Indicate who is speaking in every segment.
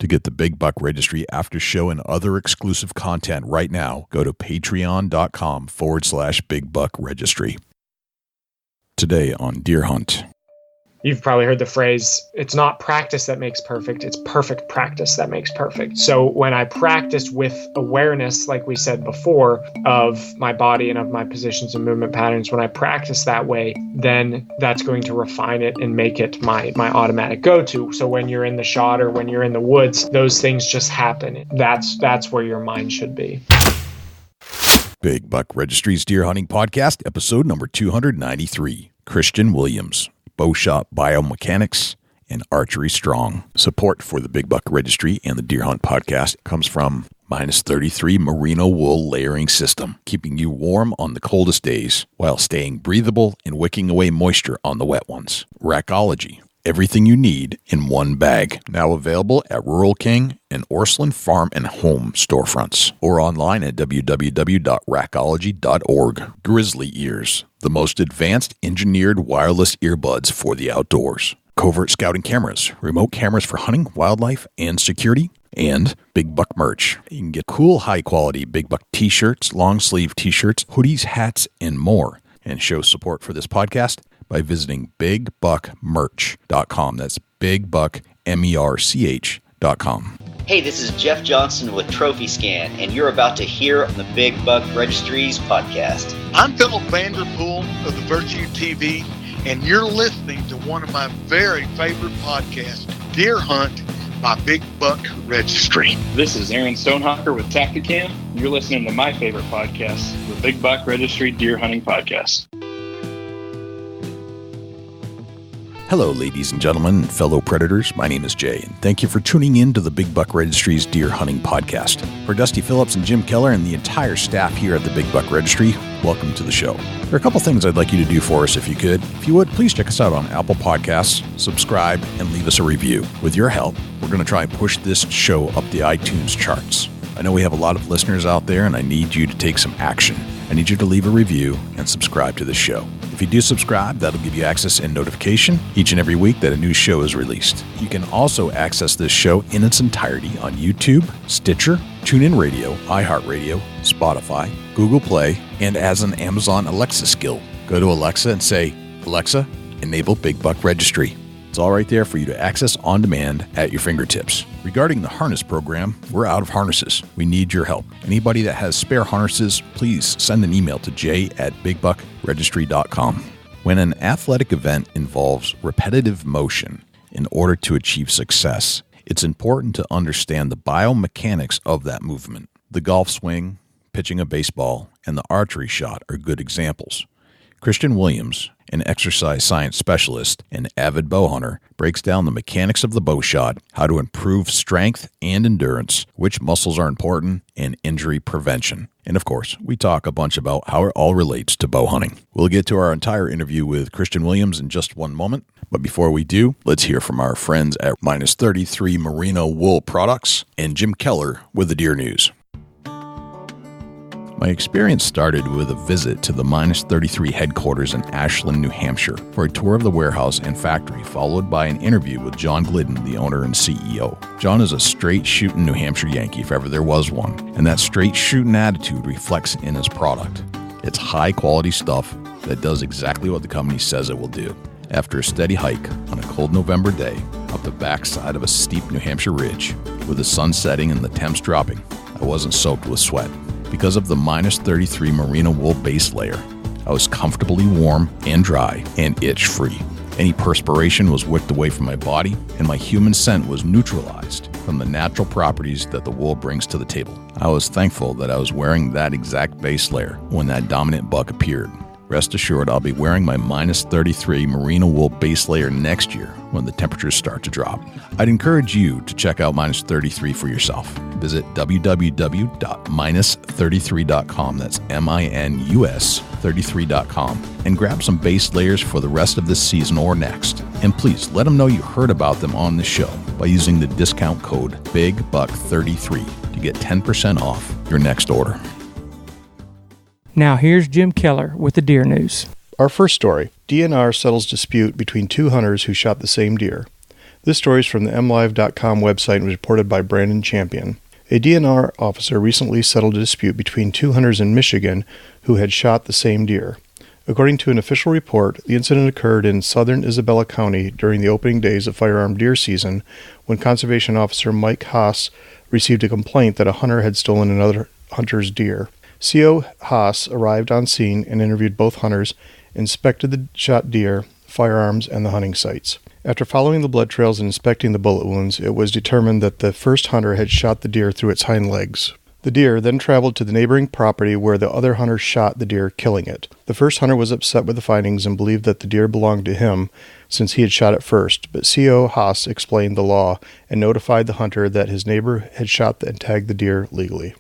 Speaker 1: To get the Big Buck Registry after show and other exclusive content right now, go to patreon.com/Big Buck Registry. Today on Deer Hunt.
Speaker 2: You've probably heard the phrase, it's not practice that makes perfect, it's perfect practice that makes perfect. So when I practice with awareness, like we said before, of my body and of my positions and movement patterns, when I practice that way, then that's going to refine it and make it my automatic go-to. So when you're in the shot or when you're in the woods, those things just happen. That's where your mind should be.
Speaker 1: Big Buck Registry's Deer Hunting Podcast, episode number 293. Christian Williams. Bowshot Biomechanics, and Archery Strong. Support for the Big Buck Registry and the Deer Hunt Podcast comes from -33 Merino Wool Layering System, keeping you warm on the coldest days while staying breathable and wicking away moisture on the wet ones. Rackology, everything you need in one bag. Now available at Rural King and Orslin Farm and Home storefronts or online at www.rackology.org. Grizzly Ears, the most advanced engineered wireless earbuds for the outdoors. Covert scouting cameras, remote cameras for hunting, wildlife, and security. And Big Buck merch. You can get cool, high-quality Big Buck t-shirts, long-sleeve t-shirts, hoodies, hats, and more. And show support for this podcast by visiting bigbuckmerch.com. That's bigbuckmerch.com.
Speaker 3: Hey, this is Jeff Johnson with Trophy Scan, and you're about to hear on the Big Buck Registries podcast.
Speaker 4: I'm Philip Vanderpool of the Virtue TV, and you're listening to one of my very favorite podcasts, Deer Hunt by Big Buck Registry.
Speaker 5: This is Aaron Stonehawker with Tacticam. You're listening to my favorite podcast, the Big Buck Registry Deer Hunting Podcast.
Speaker 1: Hello, ladies and gentlemen, and fellow predators. My name is Jay, and thank you for tuning in to the Big Buck Registry's Deer Hunting Podcast. For Dusty Phillips and Jim Keller and the entire staff here at the Big Buck Registry, welcome to the show. There are a couple things I'd like you to do for us if you could. If you would, please check us out on Apple Podcasts, subscribe, and leave us a review. With your help, we're going to try and push this show up the iTunes charts. I know we have a lot of listeners out there, and I need you to take some action. I need you to leave a review and subscribe to the show. If you do subscribe, that'll give you access and notification each and every week that a new show is released. You can also access this show in its entirety on YouTube, Stitcher, TuneIn Radio, iHeartRadio, Spotify, Google Play, and as an Amazon Alexa skill. Go to Alexa and say, Alexa, enable Big Buck Registry. It's all right there for you to access on demand at your fingertips. Regarding the harness program, we're out of harnesses. We need your help. Anybody that has spare harnesses, please send an email to jay@bigbuckregistry.com. When an athletic event involves repetitive motion in order to achieve success, it's important to understand the biomechanics of that movement. The golf swing, pitching a baseball, and the archery shot are good examples. Christian Williams, an exercise science specialist and avid bowhunter, breaks down the mechanics of the bow shot, how to improve strength and endurance, which muscles are important, and injury prevention. And of course, we talk a bunch about how it all relates to bow hunting. We'll get to our entire interview with Christian Williams in just one moment. But before we do, let's hear from our friends at -33 Merino Wool Products and Jim Keller with the Deer News. My experience started with a visit to the -33 headquarters in Ashland, New Hampshire, for a tour of the warehouse and factory, followed by an interview with John Glidden, the owner and CEO. John is a straight-shooting New Hampshire Yankee, if ever there was one, and that straight-shooting attitude reflects in his product. It's high-quality stuff that does exactly what the company says it will do. After a steady hike on a cold November day up the backside of a steep New Hampshire ridge, with the sun setting and the temps dropping, I wasn't soaked with sweat. Because of the -33 merino wool base layer, I was comfortably warm and dry and itch-free. Any perspiration was wicked away from my body, and my human scent was neutralized from the natural properties that the wool brings to the table. I was thankful that I was wearing that exact base layer when that dominant buck appeared. Rest assured, I'll be wearing my -33 merino wool base layer next year when the temperatures start to drop. I'd encourage you to check out -33 for yourself. Visit www.minus33.com, that's MINUS 33.com, and grab some base layers for the rest of this season or next. And please let them know you heard about them on the show by using the discount code BIGBUCK33 to get 10% off your next order.
Speaker 6: Now here's Jim Keller with the Deer News.
Speaker 7: Our first story, DNR settles dispute between two hunters who shot the same deer. This story is from the MLive.com website and was reported by Brandon Champion. A DNR officer recently settled a dispute between two hunters in Michigan who had shot the same deer. According to an official report, the incident occurred in southern Isabella County during the opening days of firearm deer season when Conservation Officer Mike Haas received a complaint that a hunter had stolen another hunter's deer. CO Haas arrived on scene and interviewed both hunters, inspected the shot deer, firearms, and the hunting sites. After following the blood trails and inspecting the bullet wounds, it was determined that the first hunter had shot the deer through its hind legs. The deer then traveled to the neighboring property where the other hunter shot the deer, killing it. The first hunter was upset with the findings and believed that the deer belonged to him since he had shot it first, but CO Haas explained the law and notified the hunter that his neighbor had shot and tagged the deer legally.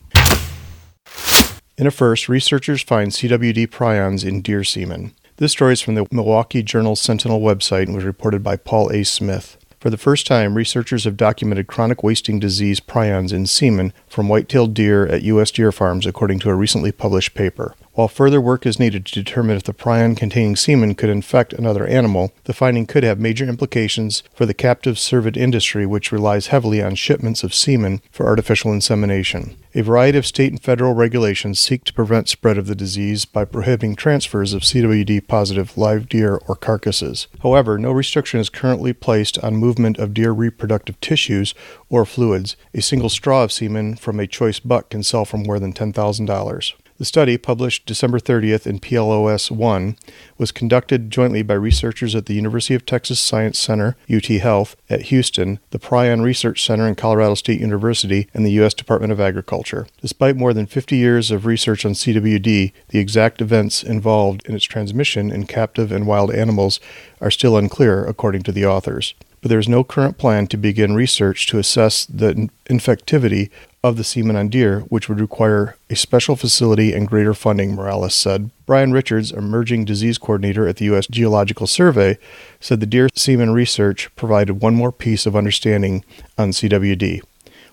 Speaker 7: In a first, researchers find CWD prions in deer semen. This story is from the Milwaukee Journal-Sentinel website and was reported by Paul A. Smith. For the first time, researchers have documented chronic wasting disease prions in semen from white-tailed deer at U.S. deer farms, according to a recently published paper. While further work is needed to determine if the prion containing semen could infect another animal, the finding could have major implications for the captive cervid industry, which relies heavily on shipments of semen for artificial insemination. A variety of state and federal regulations seek to prevent spread of the disease by prohibiting transfers of CWD-positive live deer or carcasses. However, no restriction is currently placed on movement of deer reproductive tissues or fluids. A single straw of semen from a choice buck can sell for more than $10,000. The study, published December 30th in PLOS 1, was conducted jointly by researchers at the University of Texas Science Center, UT Health, at Houston, the Prion Research Center in Colorado State University, and the U.S. Department of Agriculture. Despite more than 50 years of research on CWD, the exact events involved in its transmission in captive and wild animals are still unclear, according to the authors. But there is no current plan to begin research to assess the infectivity of the semen on deer, which would require a special facility and greater funding, Morales said. Brian Richards, emerging disease coordinator at the U.S. Geological Survey, said the deer semen research provided one more piece of understanding on CWD.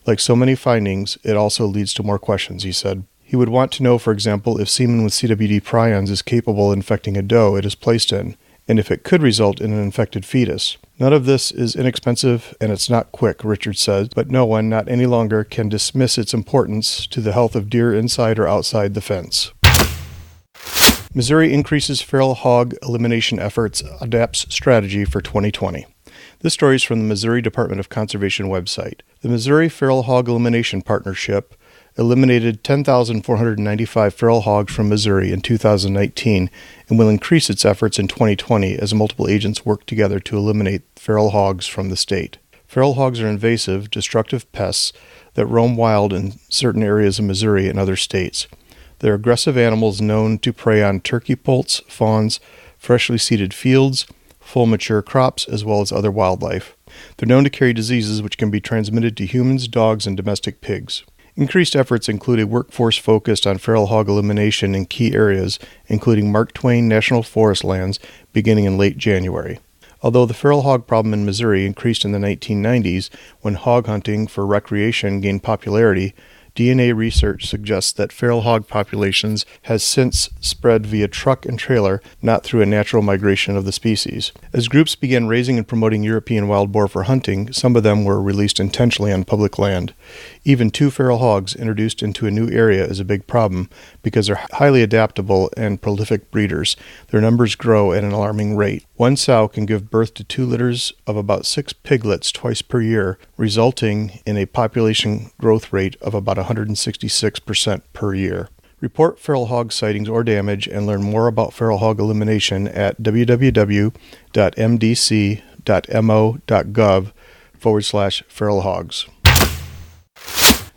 Speaker 7: Like so many findings, it also leads to more questions, he said. He would want to know, for example, if semen with CWD prions is capable of infecting a doe it is placed in, and if it could result in an infected fetus. None of this is inexpensive, and it's not quick, Richard says, but no one, not any longer, can dismiss its importance to the health of deer inside or outside the fence. Missouri increases feral hog elimination efforts, adapts strategy for 2020. This story is from the Missouri Department of Conservation website. The Missouri Feral Hog Elimination Partnership eliminated 10,495 feral hogs from Missouri in 2019 and will increase its efforts in 2020 as multiple agents work together to eliminate feral hogs from the state. Feral hogs are invasive, destructive pests that roam wild in certain areas of Missouri and other states. They're aggressive animals known to prey on turkey poults, fawns, freshly seeded fields, full mature crops, as well as other wildlife. They're known to carry diseases which can be transmitted to humans, dogs, and domestic pigs. Increased efforts include a workforce focused on feral hog elimination in key areas, including Mark Twain National Forest lands, beginning in late January. Although the feral hog problem in Missouri increased in the 1990s, when hog hunting for recreation gained popularity, DNA research suggests that feral hog populations has since spread via truck and trailer, not through a natural migration of the species. As groups began raising and promoting European wild boar for hunting, some of them were released intentionally on public land. Even 2 feral hogs introduced into a new area is a big problem because they're highly adaptable and prolific breeders. Their numbers grow at an alarming rate. One sow can give birth to 2 litters of about 6 piglets twice per year, resulting in a population growth rate of about 166% per year. Report feral hog sightings or damage and learn more about feral hog elimination at www.mdc.mo.gov/feral hogs.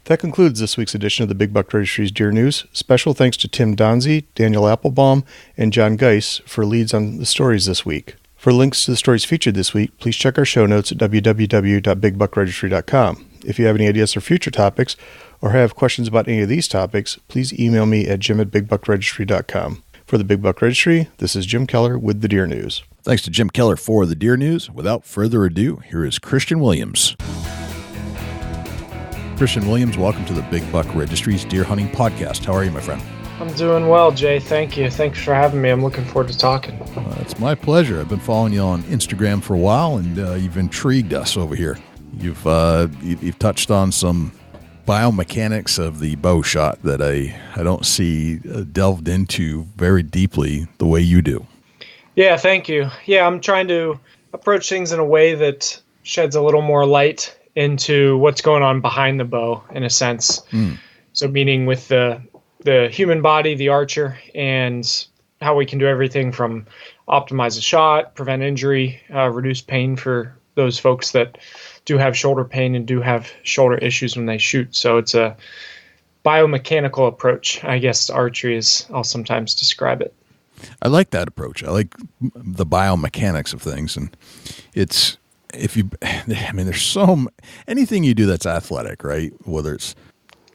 Speaker 7: That concludes this week's edition of the Big Buck Registry's Deer News. Special thanks to Tim Donzie, Daniel Applebaum, and John Geis for leads on the stories this week. For links to the stories featured this week, please check our show notes at www.bigbuckregistry.com. If you have any ideas for future topics or have questions about any of these topics, please email me at jim@bigbbuckregistry.com. For the Big Buck Registry, this is Jim Keller with the Deer News.
Speaker 1: Thanks to Jim Keller for the Deer News. Without further ado, here is Christian Williams. Christian Williams, welcome to the Big Buck Registry's Deer Hunting Podcast. How are you, my friend?
Speaker 2: I'm doing well, Jay. Thank you. Thanks for having me. I'm looking forward to talking.
Speaker 1: It's my pleasure. I've been following you on Instagram for a while, and you've intrigued us over here. You've touched on some biomechanics of the bow shot that I don't see delved into very deeply the way you do.
Speaker 2: Yeah, thank you. Yeah, I'm trying to approach things in a way that sheds a little more light into what's going on behind the bow, in a sense. So meaning with the human body, the archer, and how we can do everything from optimize a shot, prevent injury, reduce pain for those folks that do have shoulder pain and do have shoulder issues when they shoot. So it's a biomechanical approach, I guess, to archery, as I'll sometimes describe it.
Speaker 1: I like that approach. I like the biomechanics of things. And there's anything you do that's athletic, right? Whether it's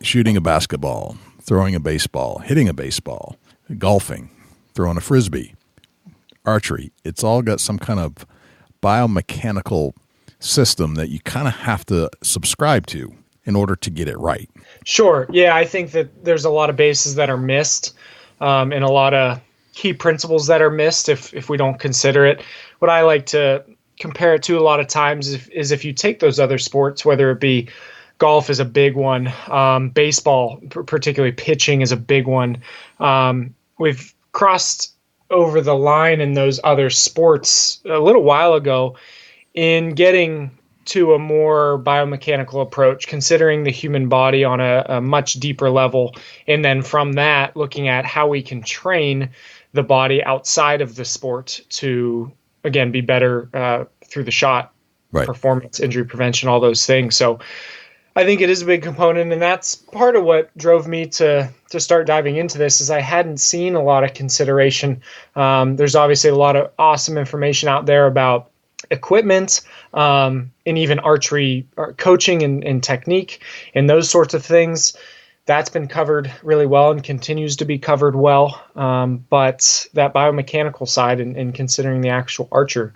Speaker 1: shooting a basketball, throwing a baseball, hitting a baseball, golfing, throwing a frisbee, archery, it's all got some kind of biomechanical system that you kind of have to subscribe to in order to get it right.
Speaker 2: Sure. Yeah, I think that there's a lot of bases that are missed, and a lot of key principles that are missed if we don't consider it. What I like to compare it to a lot of times is if you take those other sports, whether it be golf is a big one, baseball, particularly pitching, is a big one. We've crossed over the line in those other sports a little while ago in getting to a more biomechanical approach, considering the human body on a much deeper level. And then from that, looking at how we can train the body outside of the sport to, again, be better through the shot, right, performance, injury prevention, all those things. So I think it is a big component, and that's part of what drove me to start diving into this, is I hadn't seen a lot of consideration. There's obviously a lot of awesome information out there about equipment, and even archery coaching and technique and those sorts of things. That's been covered really well and continues to be covered well. But that biomechanical side and considering the actual archer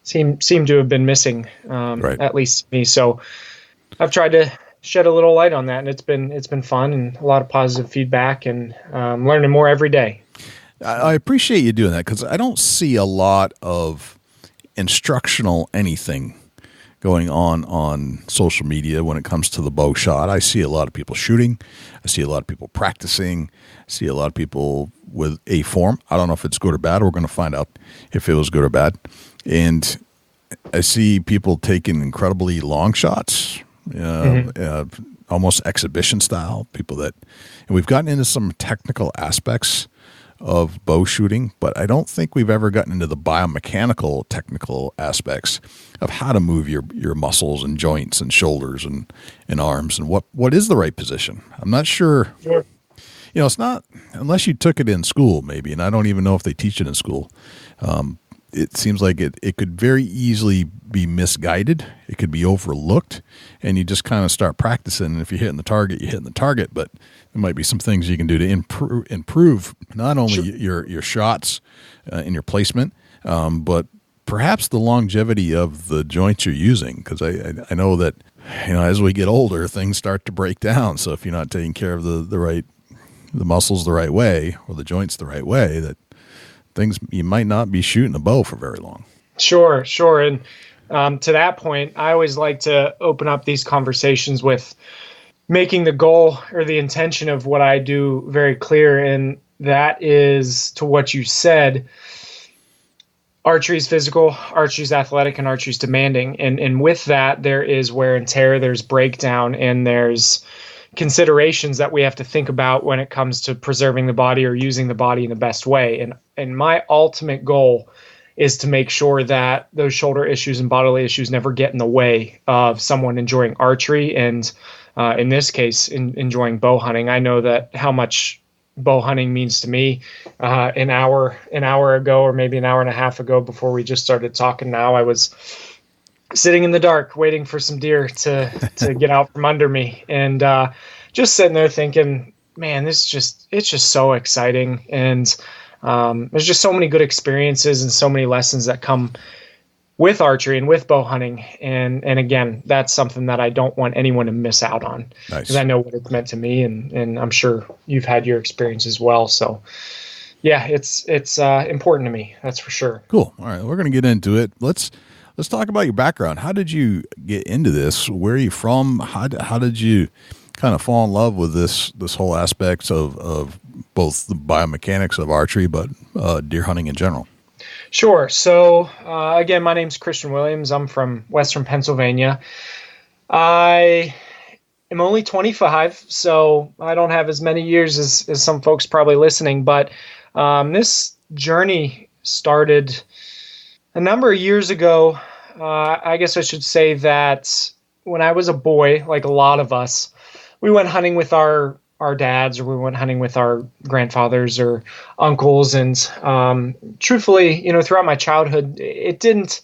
Speaker 2: seem to have been missing, right, at least to me. So I've tried to shed a little light on that, and it's been fun and a lot of positive feedback, and learning more every day.
Speaker 1: I appreciate you doing that, because I don't see a lot of instructional anything going on social media when it comes to the bow shot. I see a lot of people shooting. I see a lot of people practicing. I see a lot of people with a form. I don't know if it's good or bad. We're going to find out if it was good or bad. And I see people taking incredibly long shots, almost exhibition style. And we've gotten into some technical aspects of bow shooting, but I don't think we've ever gotten into the biomechanical technical aspects of how to move your muscles and joints and shoulders and arms, and what is the right position. I'm not sure. Sure. It's not, unless you took it in school maybe, and I don't even know if they teach it in school. It seems like it could very easily be misguided. It could be overlooked, and you just kind of start practicing. And if you're hitting the target, you're hitting the target. But there might be some things you can do to improve not only your shots and your placement, but perhaps the longevity of the joints you're using. Because I know that as we get older, things start to break down. So if you're not taking care of the muscles the right way, or the joints the right way, that you might not be shooting a bow for very long. Sure.
Speaker 2: And to that point, I always like to open up these conversations with making the goal or the intention of what I do very clear. And that is, to what you said, archery's physical, archery's athletic, and archery's demanding. And with that, there is wear and tear, there's breakdown, and there's considerations that we have to think about when it comes to preserving the body or using the body in the best way. And my ultimate goal is to make sure that those shoulder issues and bodily issues never get in the way of someone enjoying archery, and in this case, enjoying bow hunting. I know that how much bow hunting means to me. An hour ago, or maybe an hour and a half ago, before we just started talking now, I was sitting in the dark waiting for some deer to get out from under me, and just sitting there thinking, man, it's just so exciting. And there's just so many good experiences and so many lessons that come with archery and with bow hunting. And again, that's something that I don't want anyone to miss out on, because I know what it's meant to me, and I'm sure you've had your experience as well. So yeah, it's important to me. That's for sure.
Speaker 1: Cool. All right. We're going to get into it. Let's talk about your background. How did you get into this? Where are you from? How did you kind of fall in love with this whole aspect of both the biomechanics of archery, but deer hunting in general?
Speaker 2: Sure. So, again, my name's Christian Williams. I'm from Western Pennsylvania. I am only 25, so I don't have as many years as some folks probably listening, but this journey started a number of years ago. I guess I should say that when I was a boy, like a lot of us, we went hunting with our dads, or we went hunting with our grandfathers or uncles. And truthfully, throughout my childhood, it didn't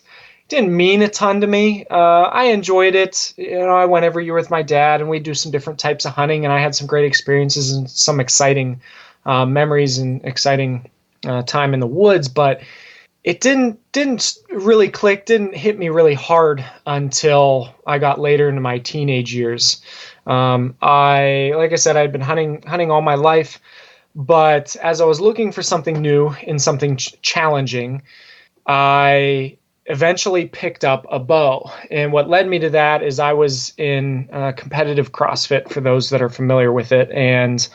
Speaker 2: mean a ton to me. I enjoyed it. I went every year with my dad, and we'd do some different types of hunting, and I had some great experiences and some exciting memories and exciting time in the woods. But it didn't really click, didn't hit me really hard until I got later into my teenage years. Like I said, I'd been hunting all my life, but as I was looking for something new and something challenging, I eventually picked up a bow. And what led me to that is I was in competitive CrossFit, for those that are familiar with it. And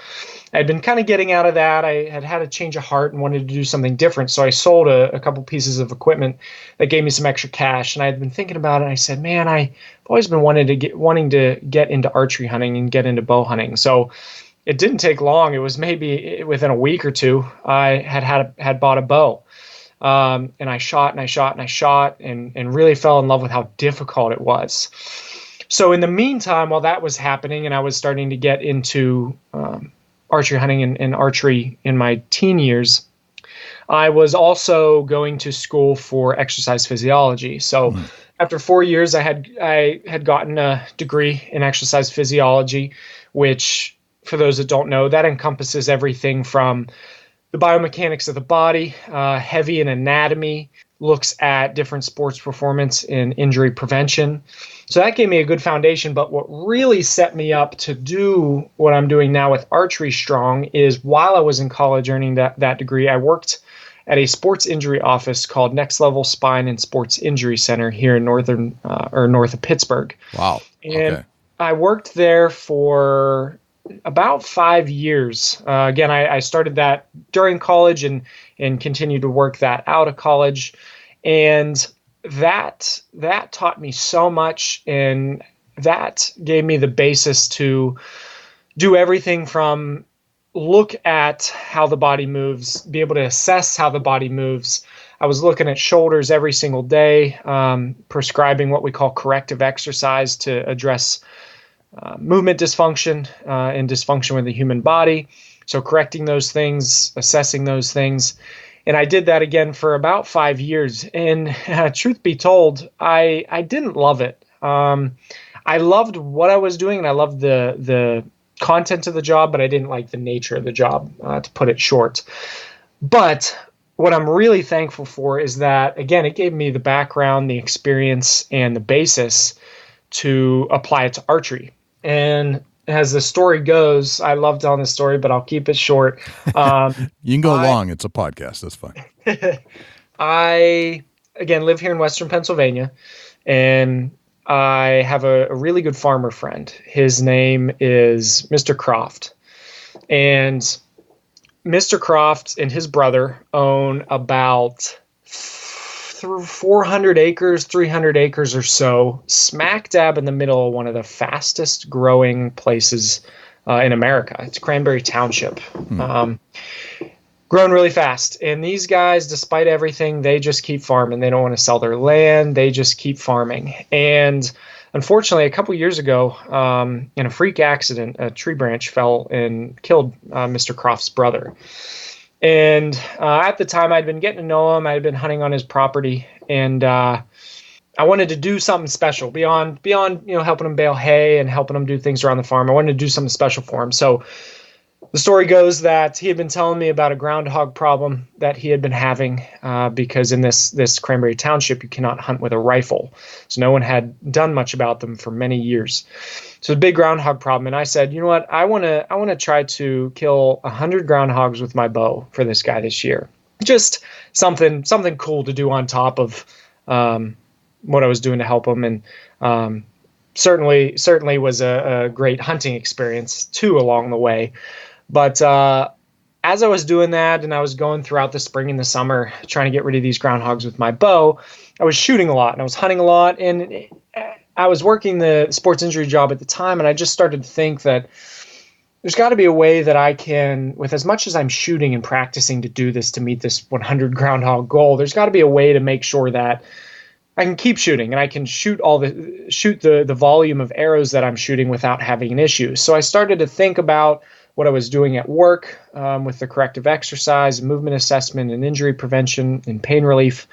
Speaker 2: I'd been kind of getting out of that. I had a change of heart and wanted to do something different. So I sold a couple pieces of equipment that gave me some extra cash. And I had been thinking about it. And I said, man, I've always been wanting to get into archery hunting and get into bow hunting. So it didn't take long. It was maybe within a week or two, I had bought a bow. And I shot and really fell in love with how difficult it was. So in the meantime, while that was happening and I was starting to get into archery hunting and archery in my teen years, I was also going to school for exercise physiology. So after 4 years, I had gotten a degree in exercise physiology, which, for those that don't know, that encompasses everything from the biomechanics of the body, heavy in anatomy, looks at different sports performance and injury prevention. So that gave me a good foundation. But what really set me up to do what I'm doing now with Archery Strong is, while I was in college earning that degree, I worked at a sports injury office called Next Level Spine and Sports Injury Center here in north of Pittsburgh.
Speaker 1: Wow.
Speaker 2: And I worked there for about 5 years. Again, I started that during college and continued to work that out of college. And that taught me so much, and that gave me the basis to do everything from look at how the body moves, be able to assess how the body moves. I was looking at shoulders every single day, prescribing what we call corrective exercise to address movement dysfunction and dysfunction with the human body. So correcting those things, assessing those things. And I did that again for about 5 years. And truth be told, I didn't love it. I loved what I was doing, and I loved the content of the job, but I didn't like the nature of the job, to put it short. But what I'm really thankful for is that, again, it gave me the background, the experience, and the basis to apply it to archery. And as the story goes, I love telling the story, but I'll keep it short.
Speaker 1: You can go long. It's a podcast. That's fine.
Speaker 2: I, again, live here in Western Pennsylvania, and I have a really good farmer friend. His name is Mr. Croft. And Mr. Croft and his brother own about 400 acres, 300 acres or so, smack dab in the middle of one of the fastest growing places in America. It's Cranberry Township. Grown really fast. And these guys, despite everything, they just keep farming. They don't want to sell their land. They just keep farming. And unfortunately, a couple years ago, in a freak accident, a tree branch fell and killed Mr. Croft's brother. And at the time, I'd been getting to know him. I'd been hunting on his property, and I wanted to do something special beyond helping him bale hay and helping him do things around the farm. I wanted to do something special for him. So the story goes that he had been telling me about a groundhog problem that he had been having because in this Cranberry Township, you cannot hunt with a rifle. So no one had done much about them for many years. So a big groundhog problem. And I said, you know what? I want to try to kill 100 groundhogs with my bow for this guy this year. Just something cool to do on top of what I was doing to help him. And certainly was a great hunting experience too along the way. But as I was doing that and I was going throughout the spring and the summer trying to get rid of these groundhogs with my bow, I was shooting a lot and I was hunting a lot. And I was working the sports injury job at the time, and I just started to think that there's got to be a way that I can, with as much as I'm shooting and practicing to do this, to meet this 100 groundhog goal, there's got to be a way to make sure that I can keep shooting and I can shoot the volume of arrows that I'm shooting without having an issue. So I started to think about what I was doing at work with the corrective exercise, movement assessment, and injury prevention and pain relief.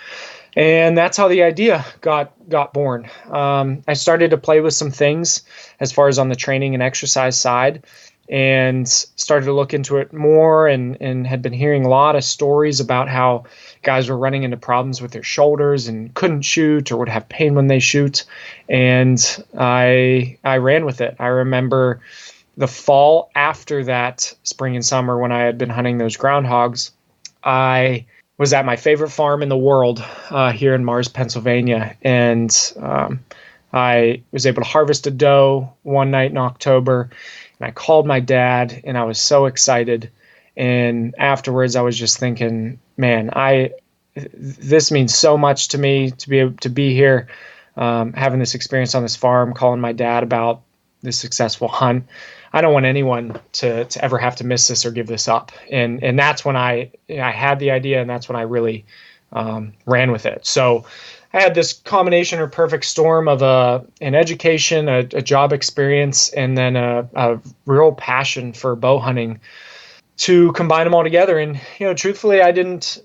Speaker 2: And that's how the idea got born. I started to play with some things as far as on the training and exercise side, and started to look into it more and had been hearing a lot of stories about how guys were running into problems with their shoulders and couldn't shoot or would have pain when they shoot. And I ran with it. I remember the fall after that spring and summer when I had been hunting those groundhogs, I was at my favorite farm in the world here in Mars, Pennsylvania. And I was able to harvest a doe one night in October. And I called my dad and I was so excited. And afterwards I was just thinking, man, this means so much to me to be able to be here, having this experience on this farm, calling my dad about this successful hunt. I don't want anyone to ever have to miss this or give this up. And that's when I had the idea, and that's when I really ran with it. So I had this combination or perfect storm of an education, a job experience, and then a real passion for bow hunting to combine them all together. And, truthfully, I didn't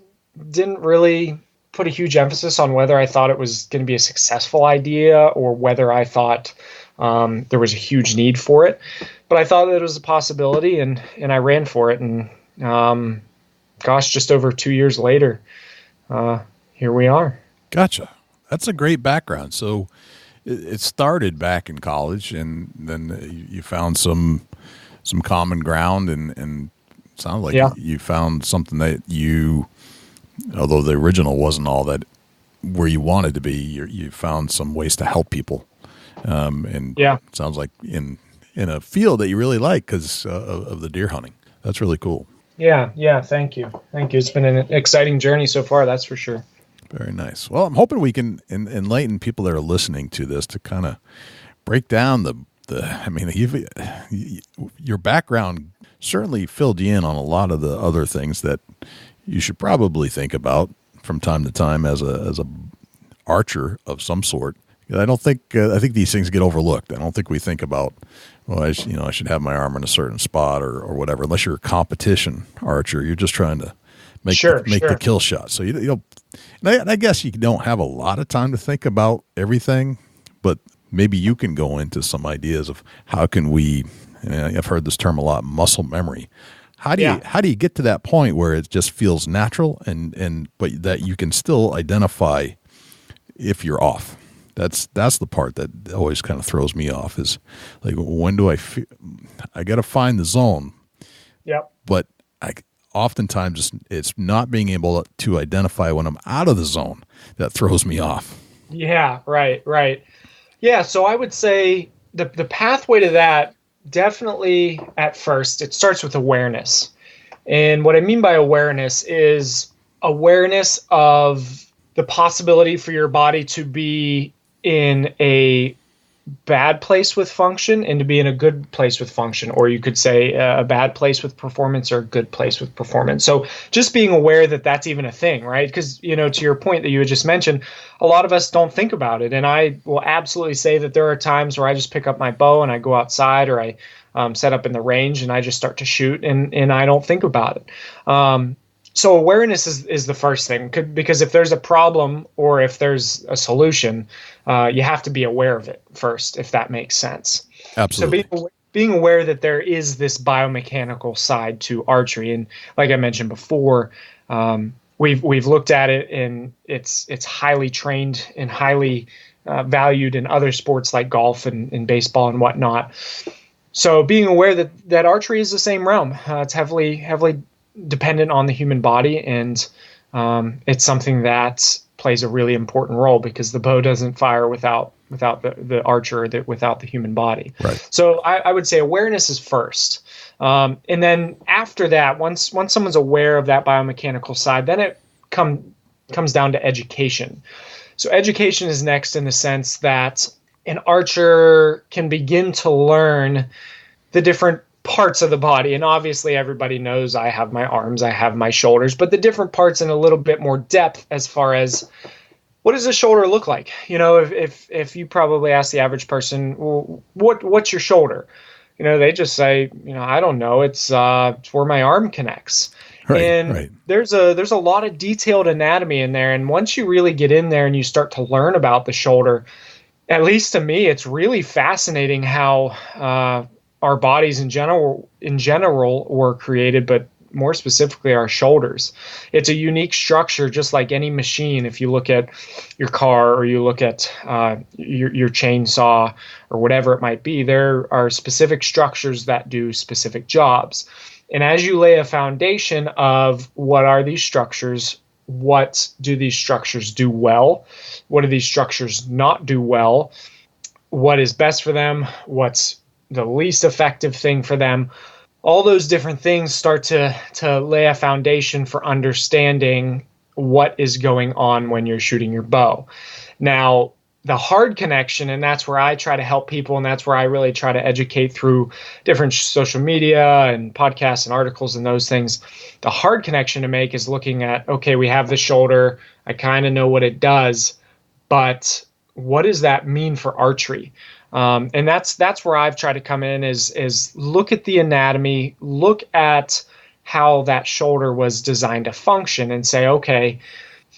Speaker 2: really put a huge emphasis on whether I thought it was going to be a successful idea or whether I thought there was a huge need for it. But I thought that it was a possibility, and I ran for it. And just over 2 years later, here we are.
Speaker 1: Gotcha. That's a great background. So it started back in college, and then you found some common ground, and it sounded like you found something that although the original wasn't all that where you wanted to be, you found some ways to help people. It sounds like in a field that you really like because of the deer hunting. That's really cool.
Speaker 2: Yeah. Thank you. It's been an exciting journey so far. That's for sure.
Speaker 1: Very nice. Well, I'm hoping we can enlighten people that are listening to this to kind of break down your background certainly filled you in on a lot of the other things that you should probably think about from time to time as a archer of some sort. I think these things get overlooked. I don't think we think about, I should have my arm in a certain spot or whatever. Unless you're a competition archer, you're just trying to make the kill shot. So I guess you don't have a lot of time to think about everything, but maybe you can go into some ideas of how can we. I've heard this term a lot, muscle memory. How do you get to that point where it just feels natural but that you can still identify if you're off? That's the part that always kind of throws me off is like, when do I got to find the zone.
Speaker 2: Yep.
Speaker 1: But oftentimes it's not being able to identify when I'm out of the zone that throws me off.
Speaker 2: Yeah, right. Yeah, so I would say the pathway to that, definitely at first, it starts with awareness. And what I mean by awareness is awareness of the possibility for your body to be in a bad place with function and to be in a good place with function, or you could say a bad place with performance or a good place with performance. So just being aware that that's even a thing, right? Because, to your point that you had just mentioned, a lot of us don't think about it. And I will absolutely say that there are times where I just pick up my bow and I go outside, or I set up in the range and I just start to shoot and I don't think about it. So awareness is the first thing, because if there's a problem or if there's a solution, you have to be aware of it first, if that makes sense.
Speaker 1: Absolutely.
Speaker 2: So being aware that there is this biomechanical side to archery. And like I mentioned before, we've looked at it, and it's highly trained and highly valued in other sports like golf and baseball and whatnot. So being aware that archery is the same realm. It's heavily dependent on the human body, and it's something that plays a really important role, because the bow doesn't fire without the archer, without the human body.
Speaker 1: Right.
Speaker 2: So I would say awareness is first. And then after that, once someone's aware of that biomechanical side, then it comes down to education. So education is next, in the sense that an archer can begin to learn the different parts of the body. And obviously everybody knows I have my arms, I have my shoulders, but the different parts in a little bit more depth, as far as what does a shoulder look like? If you probably ask the average person, well, what's your shoulder? They just say, I don't know. It's where my arm connects.
Speaker 1: Right,
Speaker 2: and
Speaker 1: right.
Speaker 2: There's a lot of detailed anatomy in there. And once you really get in there and you start to learn about the shoulder, at least to me, it's really fascinating how our bodies in general were created, but more specifically our shoulders. It's a unique structure, just like any machine. If you look at your car, or you look at your chainsaw, or whatever it might be, there are specific structures that do specific jobs. And as you lay a foundation of what are these structures, what do these structures do well, what do these structures not do well, what is best for them, what's the least effective thing for them, all those different things start to lay a foundation for understanding what is going on when you're shooting your bow. Now, the hard connection, and that's where I try to help people, and that's where I really try to educate through different social media and podcasts and articles and those things. The hard connection to make is looking at, okay, we have the shoulder, I kind of know what it does, but what does that mean for archery? And that's where I've tried to come in, is look at the anatomy, look at how that shoulder was designed to function, and say, okay,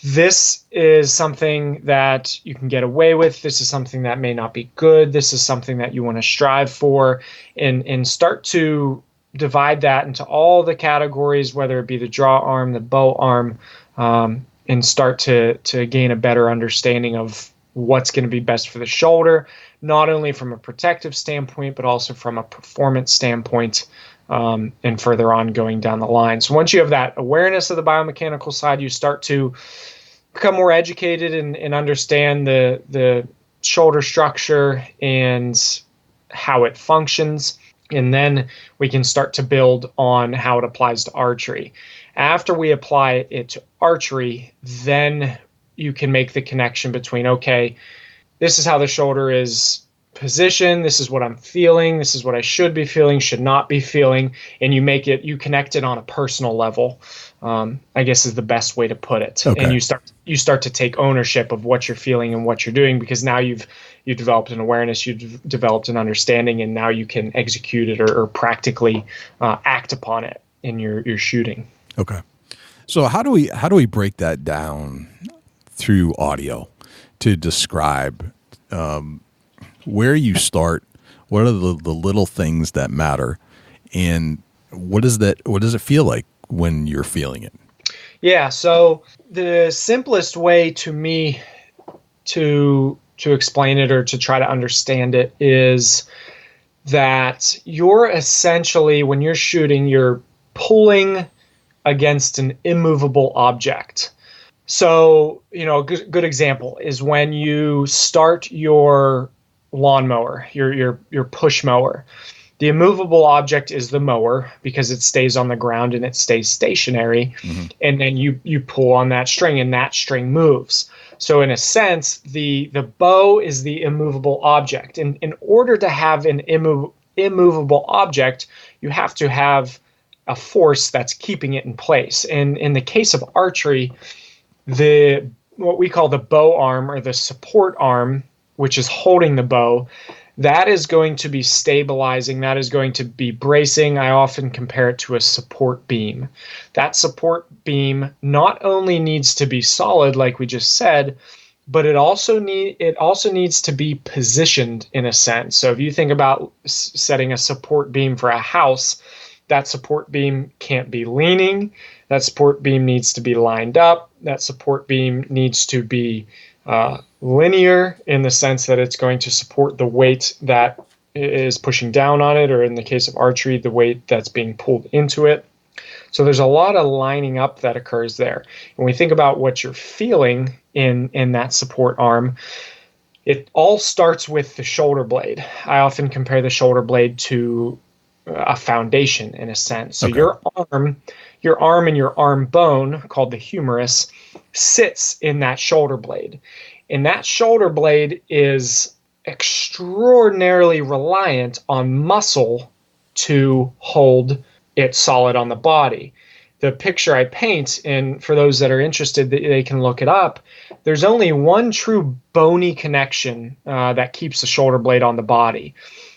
Speaker 2: this is something that you can get away with. This is something that may not be good. This is something that you want to strive for, and start to divide that into all the categories, whether it be the draw arm, the bow arm, and start to gain a better understanding of what's going to be best for the shoulder, not only from a protective standpoint, but also from a performance standpoint, and further on going down the line. So once you have that awareness of the biomechanical side, you start to become more educated and understand the shoulder structure and how it functions. And then we can start to build on how it applies to archery. After we apply it to archery, then you can make the connection between, okay, this is how the shoulder is positioned, this is what I'm feeling, this is what I should be feeling, should not be feeling, and you connect it on a personal level, I guess is the best way to put it. Okay. And you start to take ownership of what you're feeling and what you're doing, because now you've developed an awareness, you've developed an understanding, and now you can execute it or practically act upon it in your shooting.
Speaker 1: Okay. So how do we break that down through audio to describe where you start, what are the little things that matter, and what does it feel like when you're feeling it? Yeah,
Speaker 2: so the simplest way to me to explain it, or to try to understand it, is that you're essentially, when you're shooting, you're pulling against an immovable object. So, a good example is when you start your lawnmower, your push mower. The immovable object is the mower, because it stays on the ground and it stays stationary. Mm-hmm. And then you pull on that string, and that string moves. So in a sense, the bow is the immovable object. And in order to have an immovable object, you have to have a force that's keeping it in place. And in the case of archery, what we call the bow arm, or the support arm, which is holding the bow, that is going to be stabilizing, that is going to be bracing. I often compare it to a support beam. That support beam not only needs to be solid, like we just said, but it also needs to be positioned in a sense. So if you think about setting a support beam for a house, that support beam can't be leaning. That support beam needs to be lined up. That support beam needs to be linear in the sense that it's going to support the weight that is pushing down on it, or in the case of archery, the weight that's being pulled into it. So there's a lot of lining up that occurs there. When we think about what you're feeling in that support arm, it all starts with the shoulder blade. I often compare the shoulder blade to a foundation in a sense. So your arm and your arm bone, called the humerus, sits in that shoulder blade. And that shoulder blade is extraordinarily reliant on muscle to hold it solid on the body. The picture I paint, and for those that are interested, they can look it up, there's only one true bony connection that keeps the shoulder blade on the body.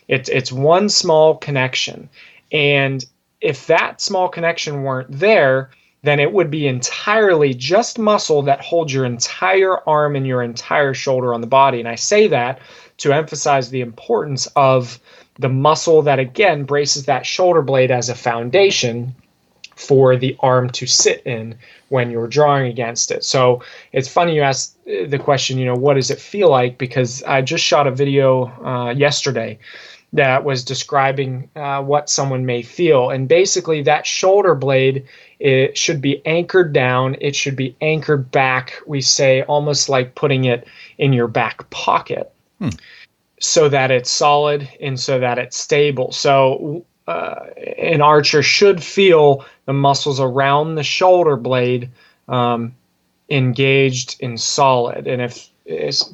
Speaker 2: It's one small connection. And if that small connection weren't there, then it would be entirely just muscle that holds your entire arm and your entire shoulder on the body. And I say that to emphasize the importance of the muscle that, again, braces that shoulder blade as a foundation for the arm to sit in when you're drawing against it. So it's funny you asked the question, what does it feel like? Because I just shot a video yesterday that was describing what someone may feel. And basically that shoulder blade, it should be anchored down. It should be anchored back. We say almost like putting it in your back pocket so that it's solid and so that it's stable. So an archer should feel the muscles around the shoulder blade engaged and solid. And if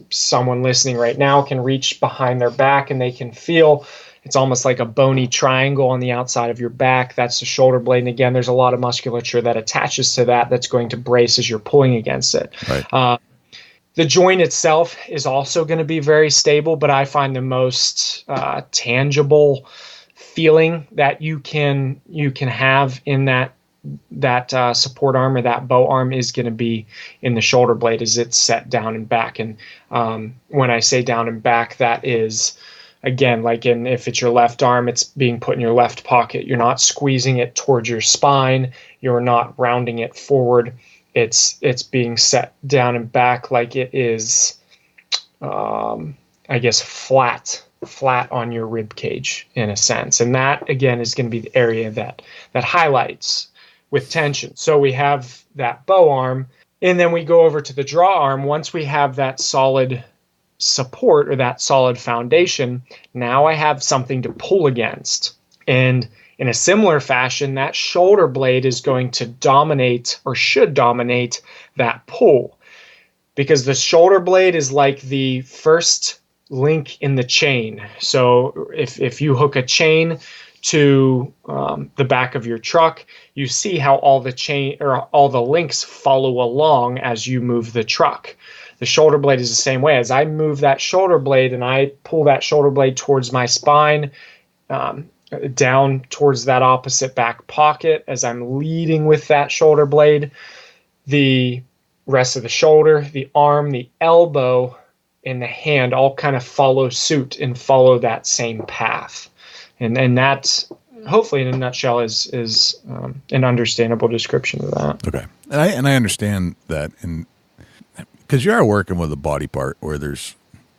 Speaker 2: someone listening right now can reach behind their back and they can feel it's almost like a bony triangle on the outside of your back, that's the shoulder blade. And again, there's a lot of musculature that attaches to that that's going to brace as you're pulling against it. Right. The joint itself is also going to be very stable, but I find the most tangible feeling that you can have in that support arm or that bow arm is going to be in the shoulder blade as it's set down and back. And when I say down and back, that is, again, like if it's your left arm, it's being put in your left pocket. You're not squeezing it towards your spine. You're not rounding it forward. It's being set down and back like it is, I guess, flat on your rib cage in a sense. And that, again, is going to be the area that highlights with tension. So we have that bow arm, and then we go over to the draw arm. Once we have that solid support or that solid foundation, now I have something to pull against. And in a similar fashion, that shoulder blade is going to dominate, or should dominate, that pull. Because the shoulder blade is like the first link in the chain. So if you hook a chain to the back of your truck, you see how all the links follow along as you move the truck. The shoulder blade is the same way. As I move that shoulder blade and I pull that shoulder blade towards my spine, down towards that opposite back pocket, as I'm leading with that shoulder blade, the rest of the shoulder, the arm, the elbow, and the hand all kind of follow suit and follow that same path. And that, hopefully in a nutshell, is an understandable description of that.
Speaker 1: Okay. And I understand that, because you are working with a body part where there's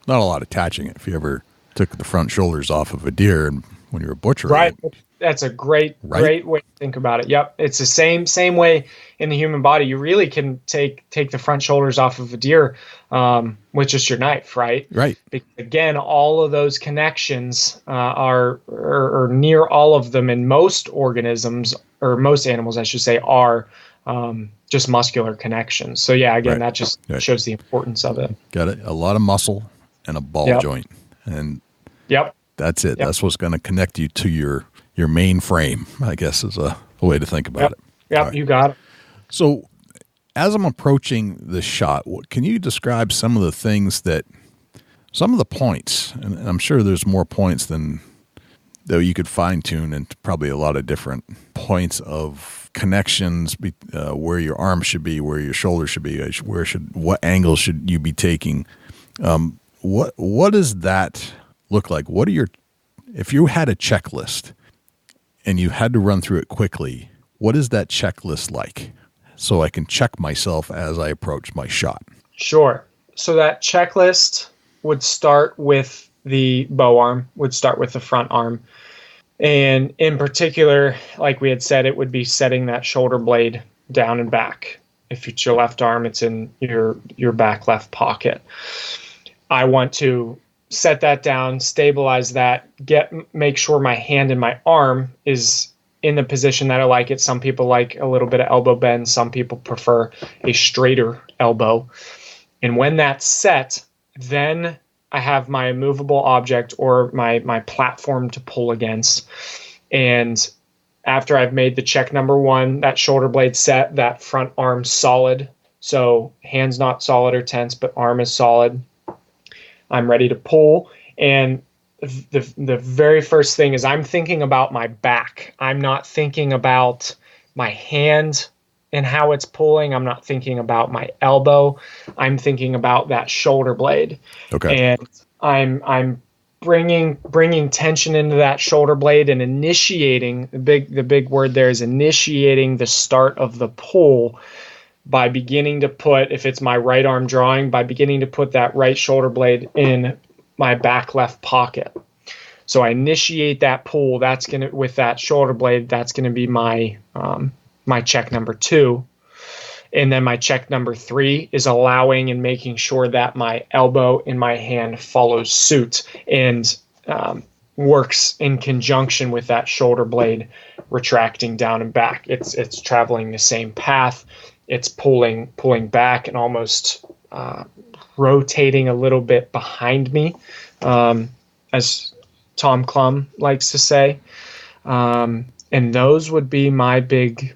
Speaker 1: not a lot attaching it. If you ever took the front shoulders off of a deer and when you're a butcher.
Speaker 2: Right. That's a great way to think about it. Yep. It's the same way in the human body. You really can take the front shoulders off of a deer with just your knife, right? Right. Because, again, all of those connections are near all of them in most organisms, or most animals, I should say, are just muscular connections. So, yeah, again, that just shows the importance of it.
Speaker 1: Got it. A lot of muscle and a ball joint. And that's it. Yep. That's what's going to connect you to your main frame, I guess, is a way to think about it.
Speaker 2: Yep, right. You got it.
Speaker 1: So as I'm approaching the shot, can you describe some of the points, and I'm sure there's more points than you could fine tune, and probably a lot of different points of connections, where your arm should be, where your shoulder should be, what angle should you be taking. What does that look like? If you had a checklist and you had to run through it quickly, what is that checklist like? So I can check myself as I approach my shot.
Speaker 2: Sure. So that checklist would start with the bow arm, would start with the front arm. And in particular, like we had said, it would be setting that shoulder blade down and back. If it's your left arm, it's in your back left pocket. I want to set that down, stabilize that, make sure my hand and my arm is in the position that I like it. Some people like a little bit of elbow bend. Some people prefer a straighter elbow. And when that's set, then I have my immovable object or my platform to pull against. And after I've made the check number 1, that shoulder blade set, that front arm solid. So hand's not solid or tense, but arm is solid. I'm ready to pull. And the very first thing is I'm thinking about my back. I'm not thinking about my hand and how it's pulling. I'm not thinking about my elbow. I'm thinking about that shoulder blade.
Speaker 1: Okay.
Speaker 2: And I'm bringing tension into that shoulder blade and initiating, the big word there is initiating the start of the pull by beginning to put, if it's my right arm drawing, by beginning to put that right shoulder blade in my back left pocket. So I initiate that pull. That's going to, with that shoulder blade, that's going to be my check number 2. And then my check number 3 is allowing and making sure that my elbow in my hand follows suit and works in conjunction with that shoulder blade retracting down and back. It's traveling the same path. It's pulling back and almost rotating a little bit behind me, as Tom Klum likes to say. And those would be my big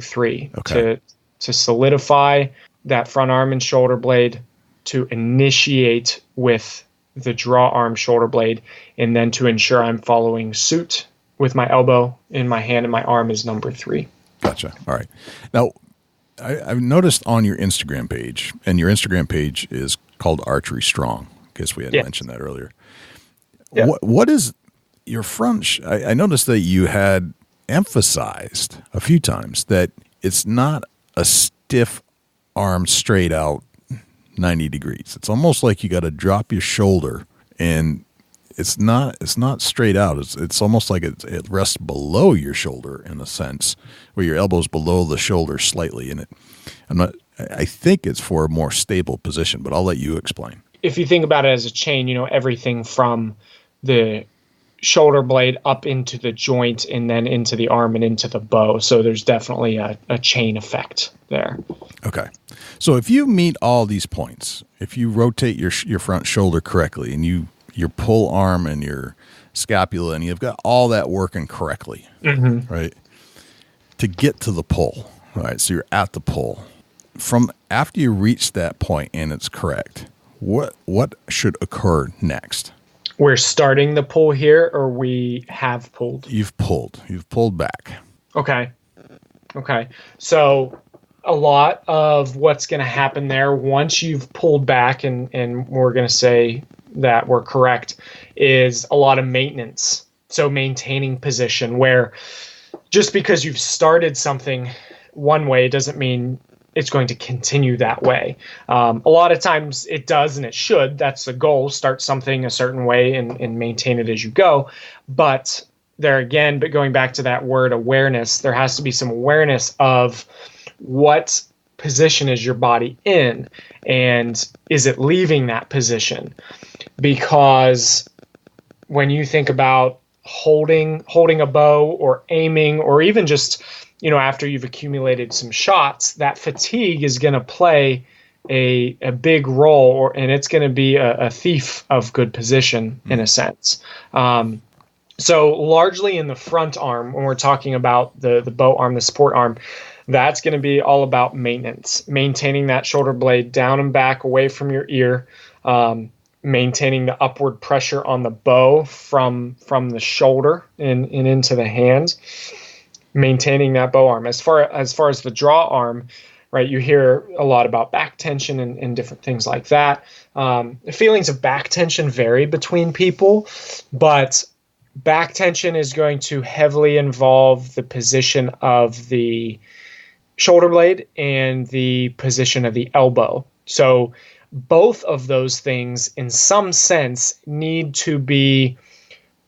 Speaker 2: 3.
Speaker 1: Okay.
Speaker 2: To solidify that front arm and shoulder blade, to initiate with the draw arm shoulder blade, and then to ensure I'm following suit with my elbow in my hand and my arm is number 3.
Speaker 1: Gotcha. All right. Now, I've noticed on your Instagram page, and your Instagram page is called Archery Strong. I guess we had mentioned that earlier.
Speaker 2: Yeah.
Speaker 1: What is your front? I noticed that you had emphasized a few times that it's not a stiff arm straight out 90 degrees. It's almost like you got to drop your shoulder, and it's not straight out. It's almost like it rests below your shoulder in a sense, where your elbow's below the shoulder slightly. And I think it's for a more stable position, but I'll let you explain.
Speaker 2: If you think about it as a chain, everything from the shoulder blade up into the joint and then into the arm and into the bow. So there's definitely a chain effect there.
Speaker 1: Okay. So if you meet all these points, if you rotate your front shoulder correctly and your pull arm and your scapula, and you've got all that working correctly, right, to get to the pull, right? So you're at the pull. From after you reach that point and it's correct, what should occur next?
Speaker 2: We're starting the pull here, or we have pulled?
Speaker 1: You've pulled back.
Speaker 2: Okay. So a lot of what's going to happen there once you've pulled back, and we're going to say that we're correct, is a lot of maintenance. So maintaining position, where just because you've started something one way doesn't mean it's going to continue that way. A lot of times it does, and it should. That's the goal. Start something a certain way and maintain it as you go. But going back to that word awareness, there has to be some awareness of what position is your body in, and is it leaving that position? Because when you think about holding a bow or aiming, or even just after you've accumulated some shots, that fatigue is going to play a big role, and it's going to be a thief of good position in a sense. So largely in the front arm, when we're talking about the bow arm, the support arm, that's going to be all about maintenance, maintaining that shoulder blade down and back away from your ear, maintaining the upward pressure on the bow from the shoulder and into the hand. maintaining that bow arm. As far as the draw arm, right, you hear a lot about back tension and different things like that. The feelings of back tension vary between people, but back tension is going to heavily involve the position of the shoulder blade and the position of the elbow. So both of those things, in some sense, need to be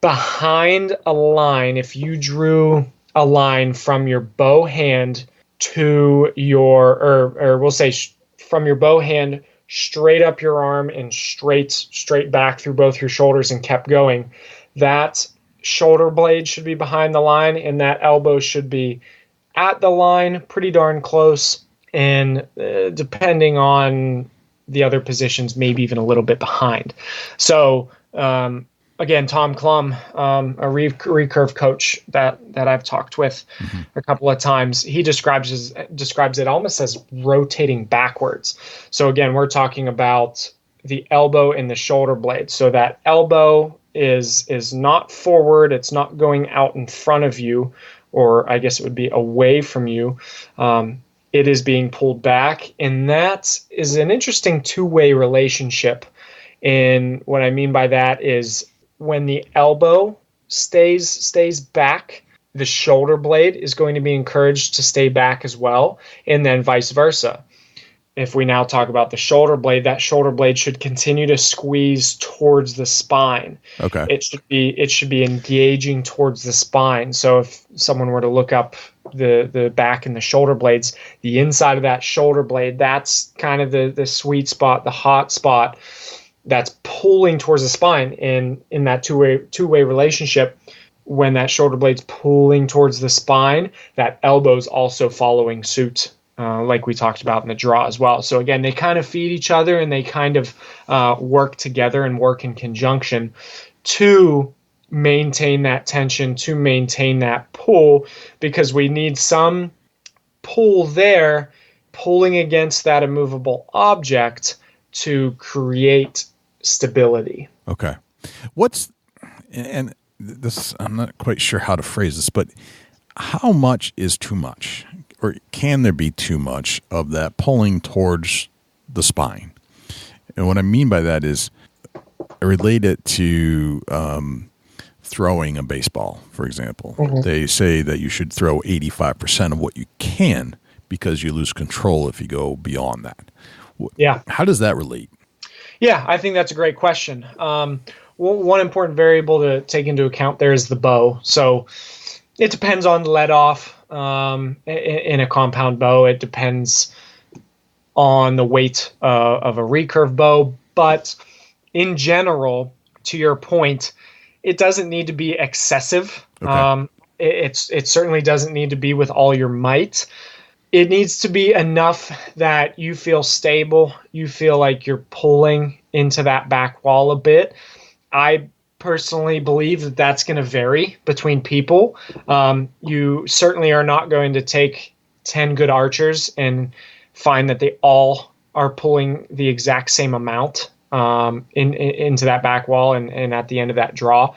Speaker 2: behind a line. If you drew a line from your bow hand to your, or we'll say from your bow hand straight up your arm and straight back through both your shoulders and kept going, that shoulder blade should be behind the line and that elbow should be at the line, pretty darn close, and depending on the other positions, maybe even a little bit behind. So again, Tom Klum, a recurve coach that I've talked with a couple of times, he describes it almost as rotating backwards. So again, we're talking about the elbow and the shoulder blade. So that elbow is not forward, it's not going out in front of you, or I guess it would be away from you. It is being pulled back, and that is an interesting two-way relationship. And what I mean by that is when the elbow stays back, the shoulder blade is going to be encouraged to stay back as well, and then vice versa. If we now talk about the shoulder blade, that shoulder blade should continue to squeeze towards the spine.
Speaker 1: Okay.
Speaker 2: It should be engaging towards the spine. So if someone were to look up the back and the shoulder blades, the inside of that shoulder blade, that's kind of the sweet spot, the hot spot that's pulling towards the spine. And in that two-way relationship, when that shoulder blade's pulling towards the spine, that elbow's also following suit, like we talked about in the draw as well. So again, they kind of feed each other, and they kind of work together and work in conjunction to maintain that tension, to maintain that pull, because we need some pull there, pulling against that immovable object to create stability.
Speaker 1: Okay. And this, I'm not quite sure how to phrase this, but how much is too much? Or can there be too much of that pulling towards the spine? And what I mean by that is relate it to throwing a baseball, for example. Mm-hmm. They say that you should throw 85% of what you can because you lose control if you go beyond that.
Speaker 2: Yeah.
Speaker 1: How does that relate?
Speaker 2: Yeah, I think that's a great question. One important variable to take into account there is the bow. So it depends on the let off. In a compound bow, it depends on the weight of a recurve bow, but in general, to your point, it doesn't need to be excessive. Okay. It certainly doesn't need to be with all your might. It needs to be enough that you feel stable, you feel like you're pulling into that back wall a bit. I personally believe that that's going to vary between people. You certainly are not going to take 10 good archers and find that they all are pulling the exact same amount into that back wall and at the end of that draw.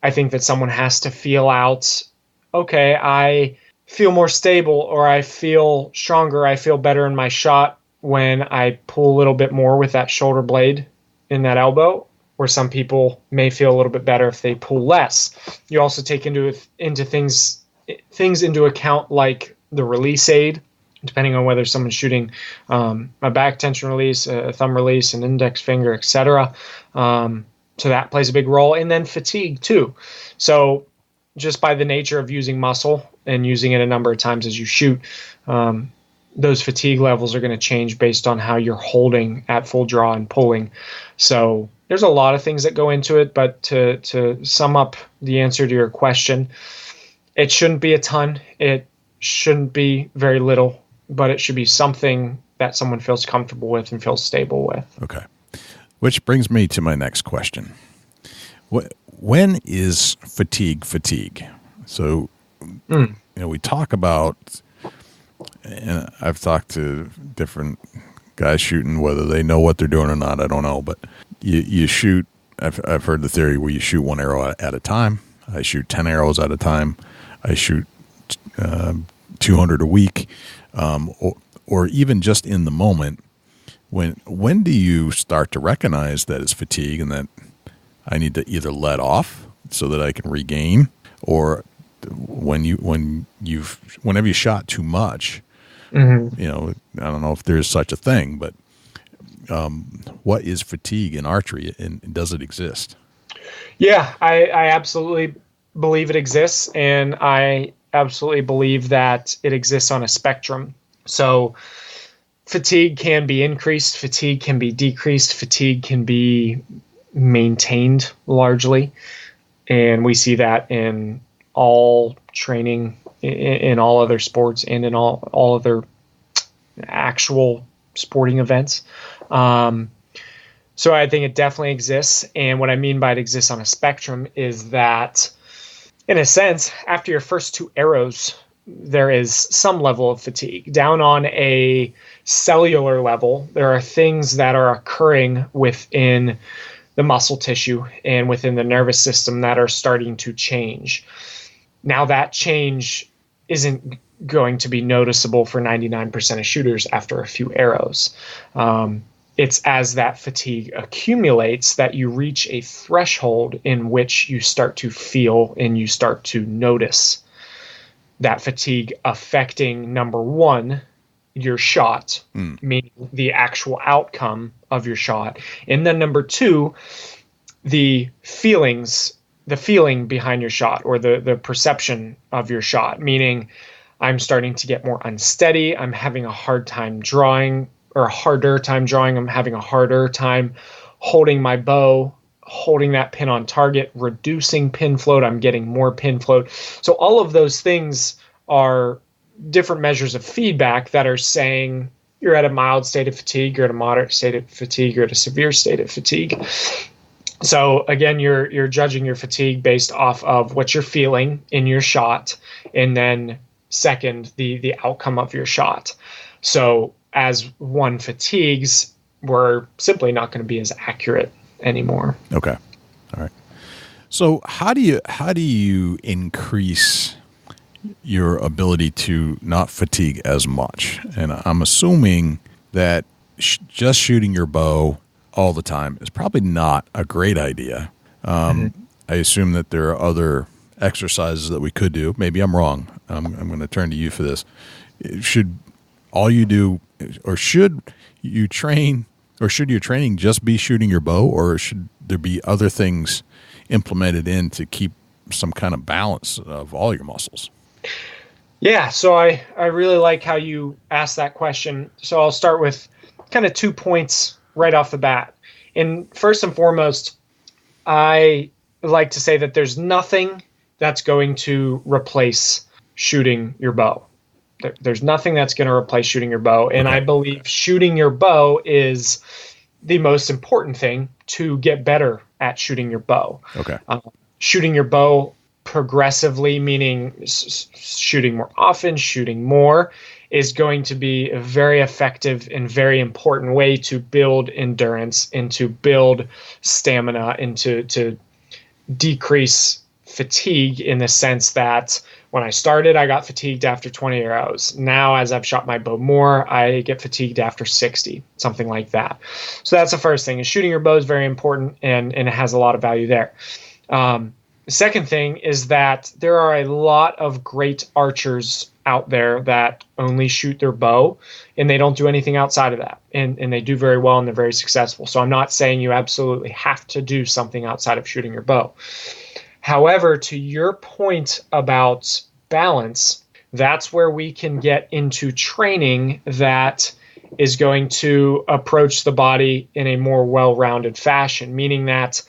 Speaker 2: I think that someone has to feel out, okay, I feel more stable, or I feel stronger, I feel better in my shot when I pull a little bit more with that shoulder blade in that elbow, where some people may feel a little bit better if they pull less. You also take into things into account like the release aid, depending on whether someone's shooting a back tension release, a thumb release, an index finger, etc. So that plays a big role. And then fatigue too. So just by the nature of using muscle and using it a number of times as you shoot, those fatigue levels are going to change based on how you're holding at full draw and pulling. So there's a lot of things that go into it, but to sum up the answer to your question, it shouldn't be a ton. It shouldn't be very little, but it should be something that someone feels comfortable with and feels stable with.
Speaker 1: Okay. Which brings me to my next question. When is fatigue? So, we talk about, and I've talked to different guys shooting, whether they know what they're doing or not, I don't know, but you shoot, I've heard the theory where you shoot one arrow at a time. I shoot 10 arrows at a time. I shoot 200 a week, or even just in the moment, when do you start to recognize that it's fatigue and that I need to either let off so that I can regain, or whenever you shot too much,
Speaker 2: Mm-hmm.
Speaker 1: I don't know if there's such a thing, but what is fatigue in archery, and does it exist?
Speaker 2: Yeah, I absolutely believe it exists, and I absolutely believe that it exists on a spectrum. So fatigue can be increased, fatigue can be decreased, fatigue can be maintained largely, and we see that in all training, in all other sports, and in all other actual sporting events. So I think it definitely exists. And what I mean by it exists on a spectrum is that, in a sense, after your first 2 arrows, there is some level of fatigue. Down on a cellular level, there are things that are occurring within the muscle tissue and within the nervous system that are starting to change. Now, that change isn't going to be noticeable for 99% of shooters after a few arrows. It's as that fatigue accumulates that you reach a threshold in which you start to feel and you start to notice that fatigue affecting, number one, your shot, meaning the actual outcome of your shot. And then number two, the feeling behind your shot, or the perception of your shot, meaning I'm starting to get more unsteady. I'm having a hard time drawing, or a harder time drawing. I'm having a harder time holding my bow, holding that pin on target, reducing pin float. I'm getting more pin float. So all of those things are different measures of feedback that are saying you're at a mild state of fatigue, you're at a moderate state of fatigue, you're at a severe state of fatigue. So again, you're judging your fatigue based off of what you're feeling in your shot, and then second, the outcome of your shot. So as one fatigues, we're simply not going to be as accurate anymore.
Speaker 1: Okay. All right. So how do you increase your ability to not fatigue as much? And I'm assuming that just shooting your bow all the time is probably not a great idea. I assume that there are other exercises that we could do. Maybe I'm wrong. I'm going to turn to you for this. Should all you do, or should you train, or should your training just be shooting your bow, or should there be other things implemented in to keep some kind of balance of all your muscles?
Speaker 2: Yeah, so I really like how you asked that question. So I'll start with kind of 2 points right off the bat. And first and foremost, I like to say that there's nothing that's going to replace shooting your bow. There's nothing that's going to replace shooting your bow. And I believe shooting your bow is the most important thing to get better at shooting your bow.
Speaker 1: Okay.
Speaker 2: Shooting your bow progressively, meaning shooting more often, shooting more, is going to be a very effective and very important way to build endurance and to build stamina and to decrease fatigue, in the sense that when I started, I got fatigued after 20 arrows. Now, as I've shot my bow more, I get fatigued after 60, something like that. So that's the first thing. Is shooting your bow is very important, and it has a lot of value there. The second thing is that there are a lot of great archers out there that only shoot their bow, and they don't do anything outside of that. And they do very well, and they're very successful. So I'm not saying you absolutely have to do something outside of shooting your bow. However, to your point about balance, that's where we can get into training that is going to approach the body in a more well-rounded fashion, meaning that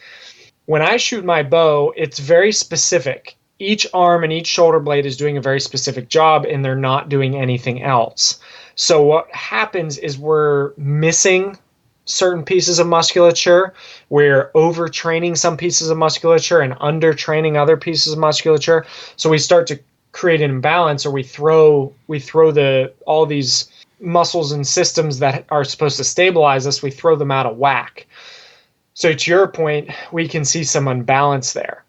Speaker 2: when I shoot my bow, it's very specific. Each arm and each shoulder blade is doing a very specific job, and they're not doing anything else. So what happens is we're missing certain pieces of musculature. We're overtraining some pieces of musculature and undertraining other pieces of musculature. So we start to create an imbalance, or we throw all these muscles and systems that are supposed to stabilize us, we throw them out of whack. So to your point, we can see some unbalance there.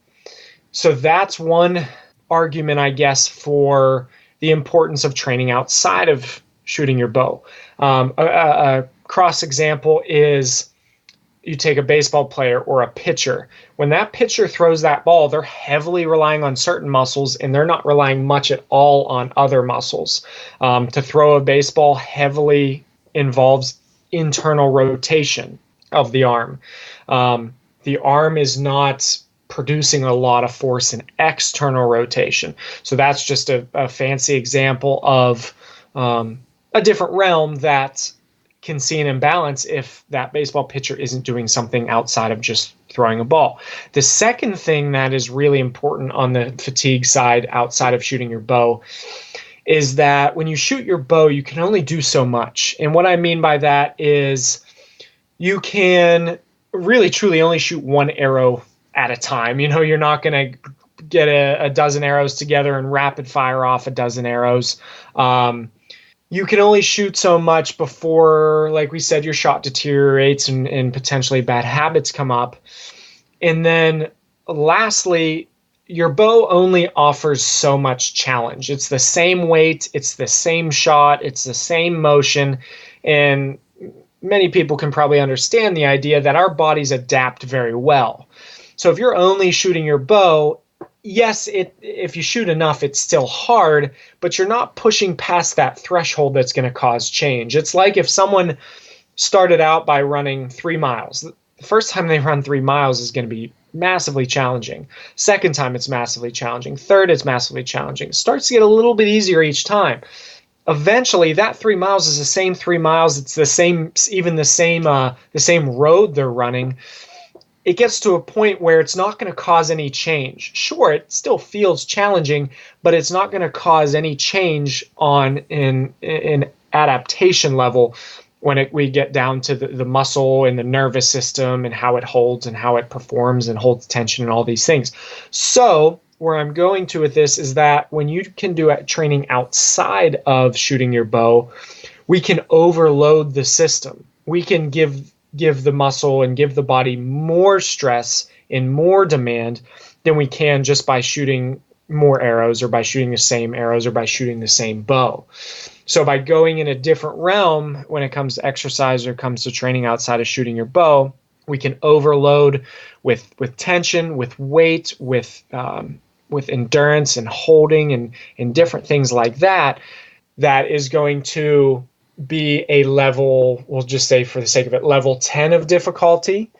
Speaker 2: So that's one argument, I guess, for the importance of training outside of shooting your bow. A cross example is you take a baseball player or a pitcher. When that pitcher throws that ball, they're heavily relying on certain muscles, and they're not relying much at all on other muscles. To throw a baseball heavily involves internal rotation of the arm. The arm is not producing a lot of force in external rotation. So that's just a fancy example of a different realm that can see an imbalance if that baseball pitcher isn't doing something outside of just throwing a ball. The second thing that is really important on the fatigue side outside of shooting your bow is that when you shoot your bow, you can only do so much. And what I mean by that is you can really truly only shoot one arrow at a time. You're not going to get a dozen arrows together and rapid fire off a dozen arrows. You can only shoot so much before, like we said, your shot deteriorates and potentially bad habits come up. And then lastly, your bow only offers so much challenge. It's the same weight, it's the same shot, it's the same motion, and many people can probably understand the idea that our bodies adapt very well. So if you're only shooting your bow, yes, if you shoot enough, it's still hard, but you're not pushing past that threshold that's going to cause change. It's like if someone started out by running 3 miles. The first time they run 3 miles is going to be massively challenging. Second time, it's massively challenging. Third, it's massively challenging. It starts to get a little bit easier each time. Eventually, that 3 miles is the same 3 miles. It's the same, even the same road they're running. It gets to a point where it's not going to cause any change. Sure, it still feels challenging, but it's not going to cause any change on an adaptation level when we get down to the muscle and the nervous system and how it holds and how it performs and holds tension and all these things. So where I'm going to with this is that when you can do training outside of shooting your bow, we can overload the system. We can give the muscle and give the body more stress and more demand than we can just by shooting more arrows or by shooting the same arrows or by shooting the same bow. So by going in a different realm when it comes to exercise or comes to training outside of shooting your bow, we can overload with tension, with weight, with endurance and holding and different things like that. That is going to be a level, we'll just say for the sake of it, level 10 of difficulty.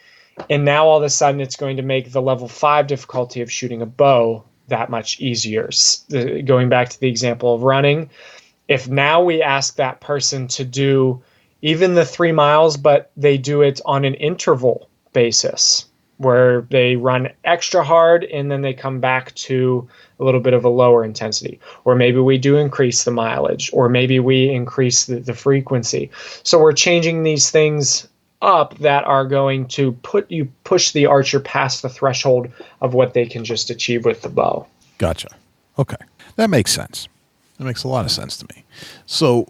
Speaker 2: And now all of a sudden it's going to make the level 5 difficulty of shooting a bow that much easier. Going back to the example of running, if now we ask that person to do even the 3 miles, but they do it on an interval basis where they run extra hard and then they come back to a little bit of a lower intensity. Or maybe we do increase the mileage, or maybe we increase the frequency. So we're changing these things up that are going to push the archer past the threshold of what they can just achieve with the bow.
Speaker 1: Gotcha. Okay. That makes sense. That makes a lot of sense to me. So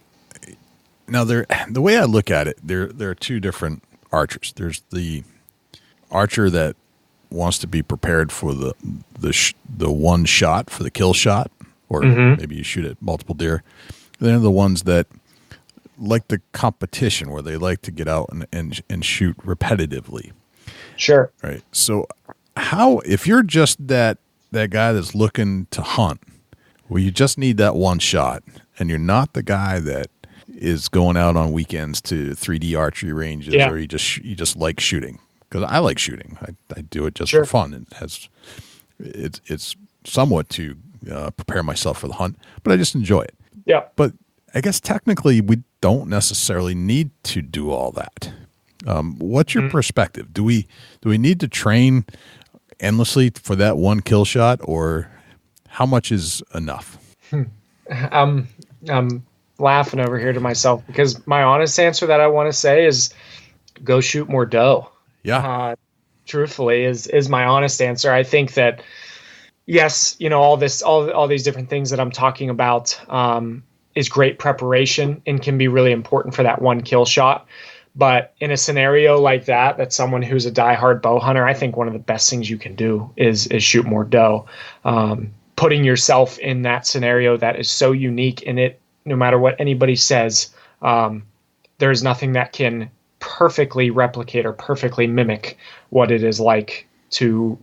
Speaker 1: now the way I look at it, there are two different archers. There's the archer that wants to be prepared for the one shot, for the kill shot, or maybe you shoot at multiple deer. They're the ones that like the competition, where they like to get out and shoot repetitively.
Speaker 2: Sure.
Speaker 1: Right. So how, if you're just that guy that's looking to hunt, where you just need that one shot, and you're not the guy that is going out on weekends to 3D archery ranges, or you just like shooting. Because I like shooting. I do it just for fun. It's somewhat to prepare myself for the hunt, but I just enjoy it.
Speaker 2: Yeah.
Speaker 1: But I guess technically we don't necessarily need to do all that. What's your perspective? Do we need to train endlessly for that one kill shot, or how much is enough?
Speaker 2: I'm laughing over here to myself because my honest answer that I want to say is go shoot more doe.
Speaker 1: Yeah.
Speaker 2: Truthfully is my honest answer. I think that yes, all these different things that I'm talking about is great preparation and can be really important for that one kill shot. But in a scenario like that's someone who's a diehard bow hunter, I think one of the best things you can do is shoot more doe. putting yourself in that scenario that is so unique in it, no matter what anybody says, there's nothing that can perfectly replicate or perfectly mimic what it is like to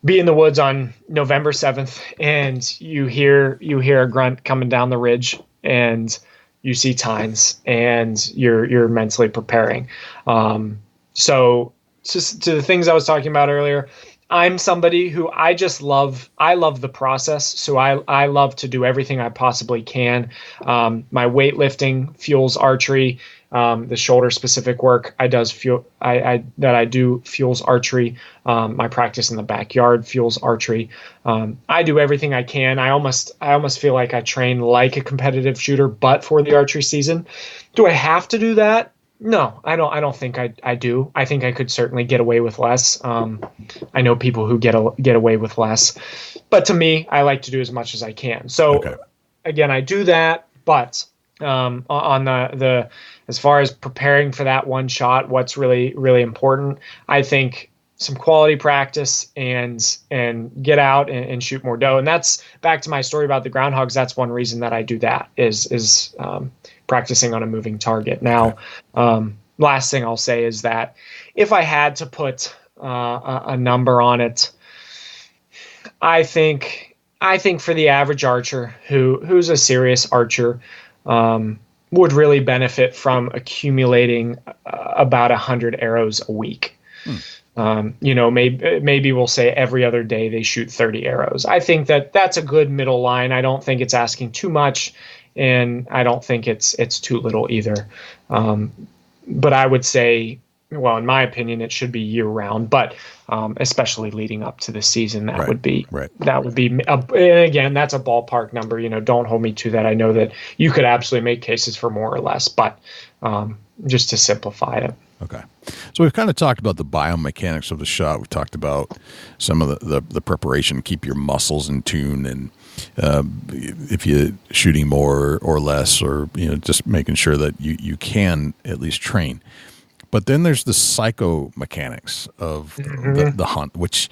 Speaker 2: be in the woods on November 7th and you hear a grunt coming down the ridge and you see tines and you're mentally preparing. So just to the things I was talking about earlier, I'm somebody who I love the process. So I love to do everything I possibly can. My weightlifting fuels archery. The shoulder specific work I do fuels archery. My practice in the backyard fuels archery. I do everything I can. I almost feel like I train like a competitive shooter, but for the archery season. Do I have to do that? No, I don't think I do. I think I could certainly get away with less. I know people who get away with less, but to me, I like to do as much as I can. So again, I do that, but on the as far as preparing for that one shot, what's really, really important, I think some quality practice and get out and shoot more doe. And that's back to my story about the groundhogs. That's one reason that I do that is practicing on a moving target. Now, last thing I'll say is that if I had to put a number on it, I think for the average archer who's a serious archer, would really benefit from accumulating about 100 arrows a week. Maybe we'll say every other day they shoot 30 arrows. I think that's a good middle line. I don't think it's asking too much, and I don't think it's too little either. But I would say, well, in my opinion, it should be year round, but especially leading up to the season, that would be, and again, that's a ballpark number. Don't hold me to that. I know that you could absolutely make cases for more or less, but just to simplify it.
Speaker 1: Okay. So we've kind of talked about the biomechanics of the shot. We've talked about some of the preparation, keep your muscles in tune, and if you're shooting more or less, or just making sure that you can at least train. But then there's the psychomechanics of the hunt, which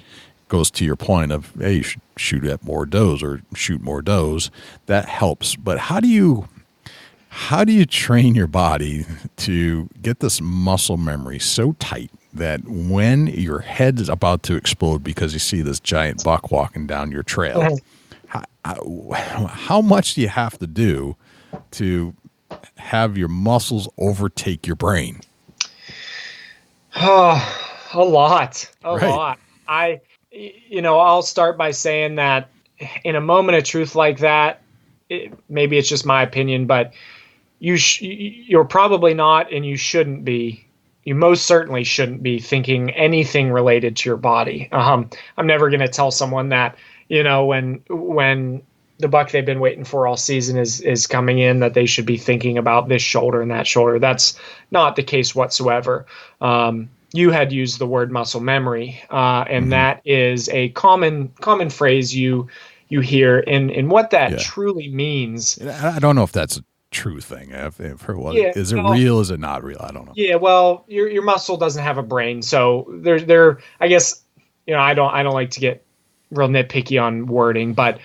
Speaker 1: goes to your point of, hey, you should shoot at more does or shoot more does. That helps. But how do you train your body to get this muscle memory so tight that when your head is about to explode because you see this giant buck walking down your trail, how much do you have to do to have your muscles overtake your brain?
Speaker 2: A lot. I'll start by saying that in a moment of truth like that, maybe it's just my opinion, but you're probably not, and you shouldn't be. You most certainly shouldn't be thinking anything related to your body. I'm never going to tell someone that, when the buck they've been waiting for all season is coming in, that they should be thinking about this shoulder and that shoulder. That's not the case whatsoever. You had used the word muscle memory, and that is a common phrase you hear. And what that truly means.
Speaker 1: I don't know if that's a true thing. I've heard is it real? Is it not real? I don't know. Yeah,
Speaker 2: well, your muscle doesn't have a brain, so there. I guess I don't like to get real nitpicky on wording, but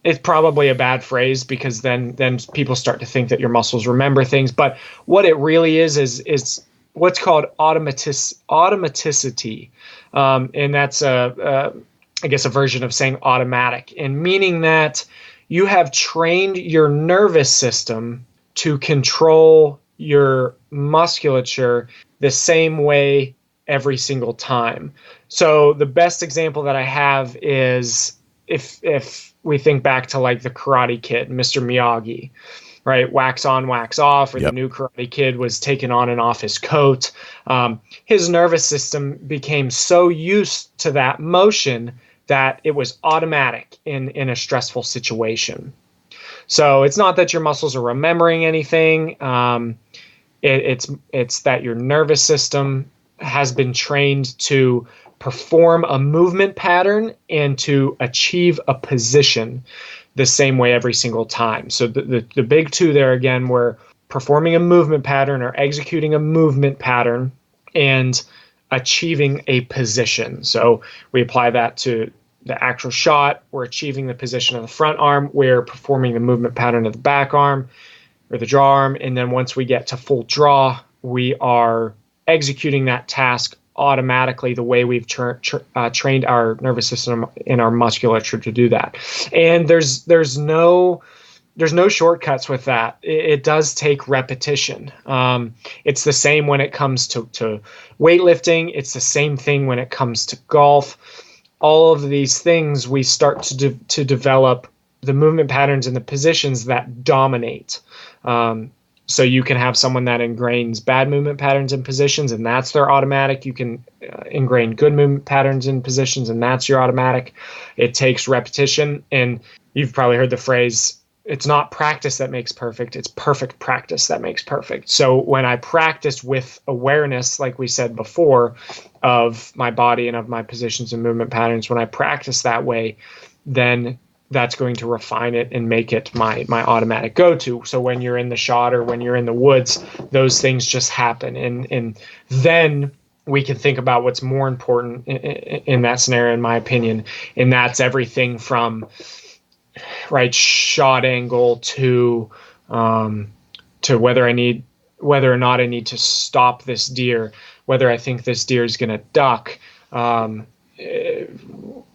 Speaker 2: it's probably a bad phrase because then people start to think that your muscles remember things. But what it really is what's called automaticity, and that's I guess a version of saying automatic, and meaning that you have trained your nervous system to control your musculature the same way every single time. So the best example that I have is if we think back to like the Karate Kid, Mr. Miyagi, right? Wax on, wax off, or the new Karate Kid was taking on and off his coat. His nervous system became so used to that motion that it was automatic in a stressful situation. So it's not that your muscles are remembering anything. It's that your nervous system has been trained to perform a movement pattern and to achieve a position the same way every single time. So the big two there again were performing a movement pattern or executing a movement pattern and achieving a position. So we apply that to the actual shot, we're achieving the position of the front arm, we're performing the movement pattern of the back arm or the draw arm, and then once we get to full draw, we are executing that task automatically the way we've trained our nervous system and our musculature to do that. And there's no shortcuts with that. It does take repetition. It's the same when it comes to weightlifting. It's the same thing when it comes to golf. All of these things, we start to develop the movement patterns and the positions that dominate. So you can have someone that ingrains bad movement patterns and positions, and that's their automatic. You can ingrain good movement patterns and positions, and that's your automatic. It takes repetition, and you've probably heard the phrase, it's not practice that makes perfect, it's perfect practice that makes perfect. So when I practice with awareness, like we said before, of my body and of my positions and movement patterns, when I practice that way, then that's going to refine it and make it my automatic go-to. So when you're in the shot or when you're in the woods, those things just happen. And then we can think about what's more important in that scenario, in my opinion. And that's everything from right shot angle to whether or not I need to stop this deer, whether I think this deer is going to duck.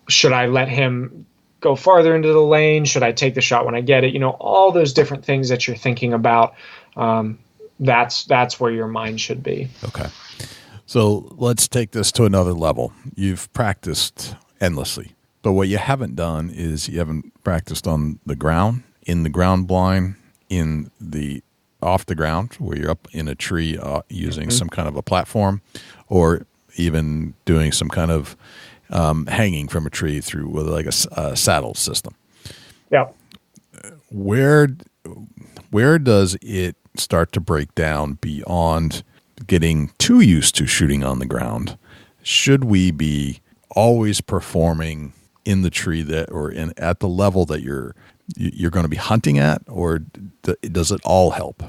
Speaker 2: Should I let him go farther into the lane? Should I take the shot when I get it? All those different things that you're thinking about, that's where your mind should be.
Speaker 1: Okay. So let's take this to another level. You've practiced endlessly, but what you haven't done is you haven't practiced on the ground, in the ground blind, off the ground, where you're up in a tree using some kind of a platform, or even doing some kind of hanging from a tree through with like a saddle system.
Speaker 2: Yeah.
Speaker 1: Where does it start to break down beyond getting too used to shooting on the ground? Should we be always performing in the tree at the level that you're going to be hunting at, or does it all help?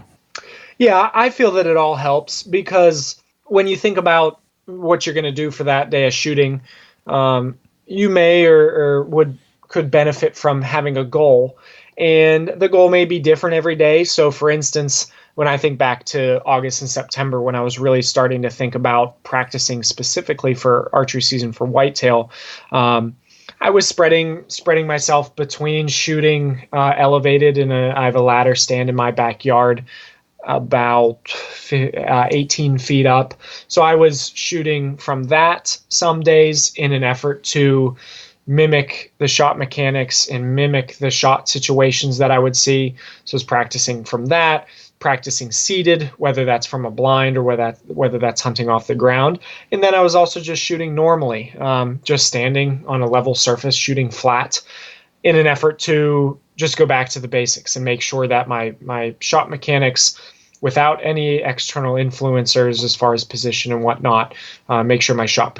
Speaker 2: Yeah, I feel that it all helps, because when you think about what you're going to do for that day of shooting, you may or could benefit from having a goal, and the goal may be different every day. So for instance, when I think back to August and September, when I was really starting to think about practicing specifically for archery season for whitetail, I was spreading myself between shooting elevated, and I have a ladder stand in my backyard about 18 feet up. So I was shooting from that some days in an effort to mimic the shot mechanics and mimic the shot situations that I would see. So I was practicing from that, practicing seated, whether that's from a blind or whether that's hunting off the ground. And then I was also just shooting normally, just standing on a level surface, shooting flat, in an effort to just go back to the basics and make sure that my shot mechanics, without any external influencers as far as position and whatnot, make sure my shot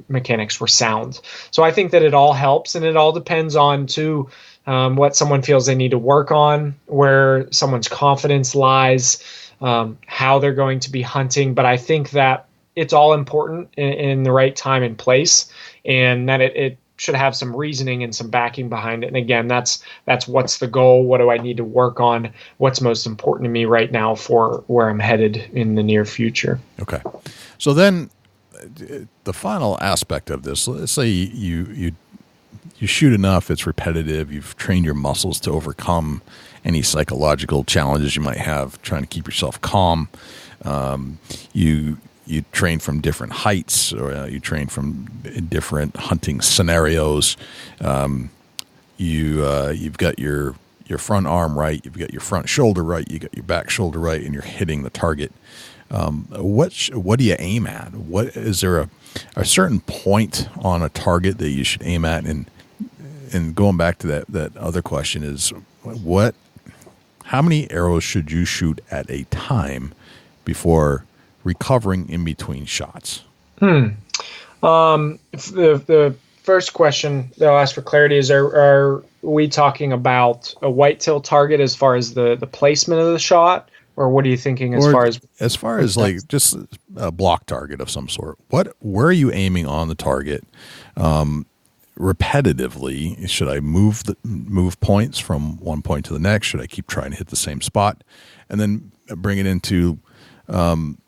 Speaker 2: mechanics were sound. So I think that it all helps, and it all depends on too what someone feels they need to work on, where someone's confidence lies, how they're going to be hunting. But I think that it's all important in the right time and place, and that it should have some reasoning and some backing behind it. And again, that's what's the goal? What do I need to work on? What's most important to me right now for where I'm headed in the near future?
Speaker 1: Okay. So then the final aspect of this, let's say you shoot enough, it's repetitive, you've trained your muscles to overcome any psychological challenges you might have trying to keep yourself calm. You train from different heights, or you train from different hunting scenarios. You've got your front arm right, you've got your front shoulder right, you got your back shoulder right, and you're hitting the target. What do you aim at? What is there a certain point on a target that you should aim at? And going back to that other question is, how many arrows should you shoot at a time before recovering in between shots?
Speaker 2: The first question that I'll ask for clarity is, are we talking about a whitetail target as far as the placement of the shot, or what are you thinking as far as like just a block target of some sort? Where are you aiming on the target?
Speaker 1: repetitively, should I move points from one point to the next? Should I keep trying to hit the same spot? And then bring it into, am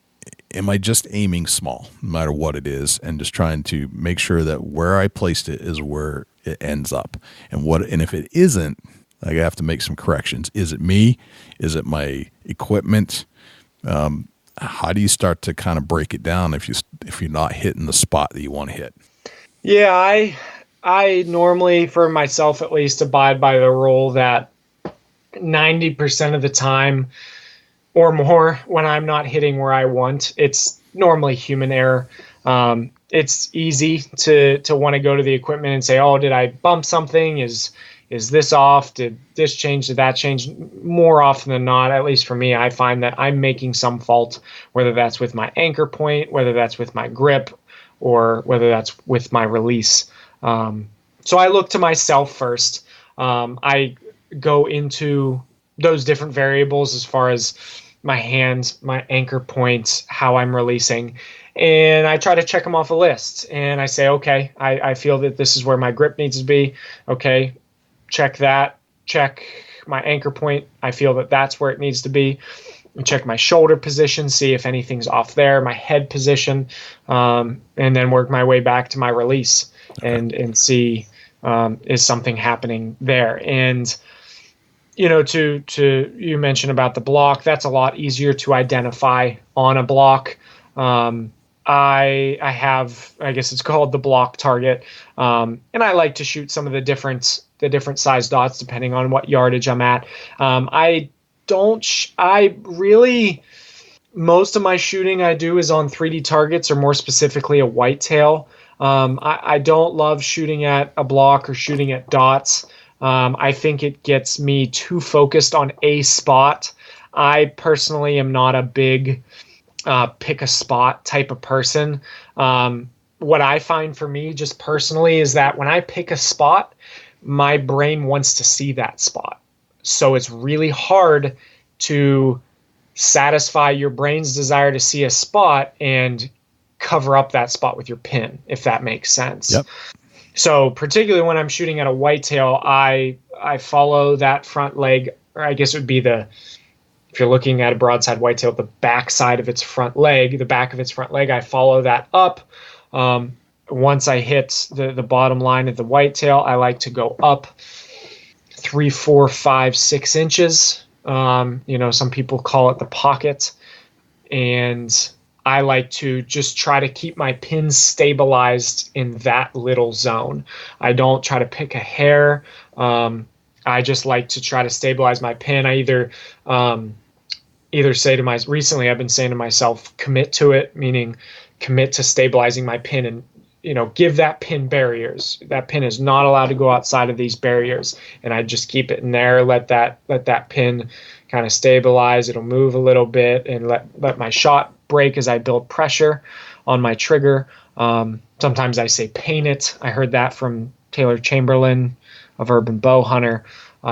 Speaker 1: I just aiming small, no matter what it is, and just trying to make sure that where I placed it is where it ends up? And if it isn't, I have to make some corrections. Is it me? Is it my equipment? How do you start to kind of break it down if you're not hitting the spot that you want to hit?
Speaker 2: Yeah, I normally, for myself at least, abide by the rule that 90% of the time or more, when I'm not hitting where I want, it's normally human error. It's easy to want to go to the equipment and say, oh, did I bump something? Is this off? Did this change? Did that change? More often than not, at least for me, I find that I'm making some fault, whether that's with my anchor point, whether that's with my grip, or whether that's with my release. So I look to myself first. I go into those different variables as far as my hands, my anchor points, how I'm releasing, and I try to check them off a list. And I say, okay, I feel that this is where my grip needs to be. Okay, check that. Check my anchor point. I feel that that's where it needs to be. Check my shoulder position, see if anything's off there, my head position, and then work my way back to my release and see is something happening there. And to you mentioned about the block, that's a lot easier to identify on a block. I have, I guess it's called the block target, and I like to shoot some of the different size dots depending on what yardage I'm at. Most of my shooting I do is on 3D targets, or more specifically a whitetail. I don't love shooting at a block or shooting at dots. I think it gets me too focused on a spot. I personally am not a big pick a spot type of person. What I find for me just personally is that when I pick a spot, my brain wants to see that spot. So it's really hard to satisfy your brain's desire to see a spot and cover up that spot with your pin, if that makes sense.
Speaker 1: Yep.
Speaker 2: So particularly when I'm shooting at a whitetail, I follow that front leg, or I guess it would be if you're looking at a broadside whitetail, the back side of its front leg, the back of its front leg, I follow that up. Once I hit the bottom line of the whitetail, I like to go up 3, 4, 5, 6 inches. Some people call it the pocket. And I like to just try to keep my pins stabilized in that little zone. I don't try to pick a hair. I just like to try to stabilize my pin. I either say to recently I've been saying to myself, commit to it, meaning commit to stabilizing my pin and, give that pin barriers. That pin is not allowed to go outside of these barriers. And I just keep it in there, let that pin kind of stabilize. It'll move a little bit and let my shot break as I build pressure on my trigger. Sometimes I say paint it. I heard that from Taylor Chamberlain of Urban Bowhunter.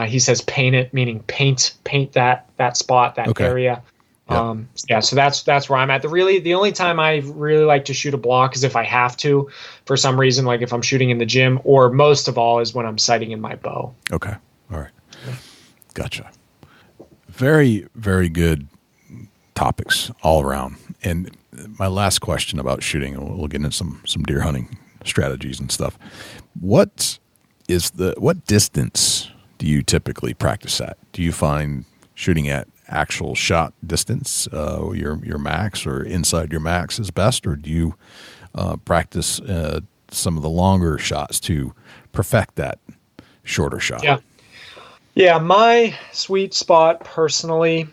Speaker 2: He says paint it, meaning paint that spot, that area. So that's where I'm at. The only time I really like to shoot a block is if I have to, for some reason, like if I'm shooting in the gym, or most of all is when I'm sighting in my bow.
Speaker 1: Okay. All right. Gotcha. Very, very good topics all around. And my last question about shooting, and we'll get into some deer hunting strategies and stuff. What distance do you typically practice at? Do you find shooting at actual shot distance, your max, or inside your max is best, or do you practice some of the longer shots to perfect that shorter shot?
Speaker 2: Yeah, my sweet spot personally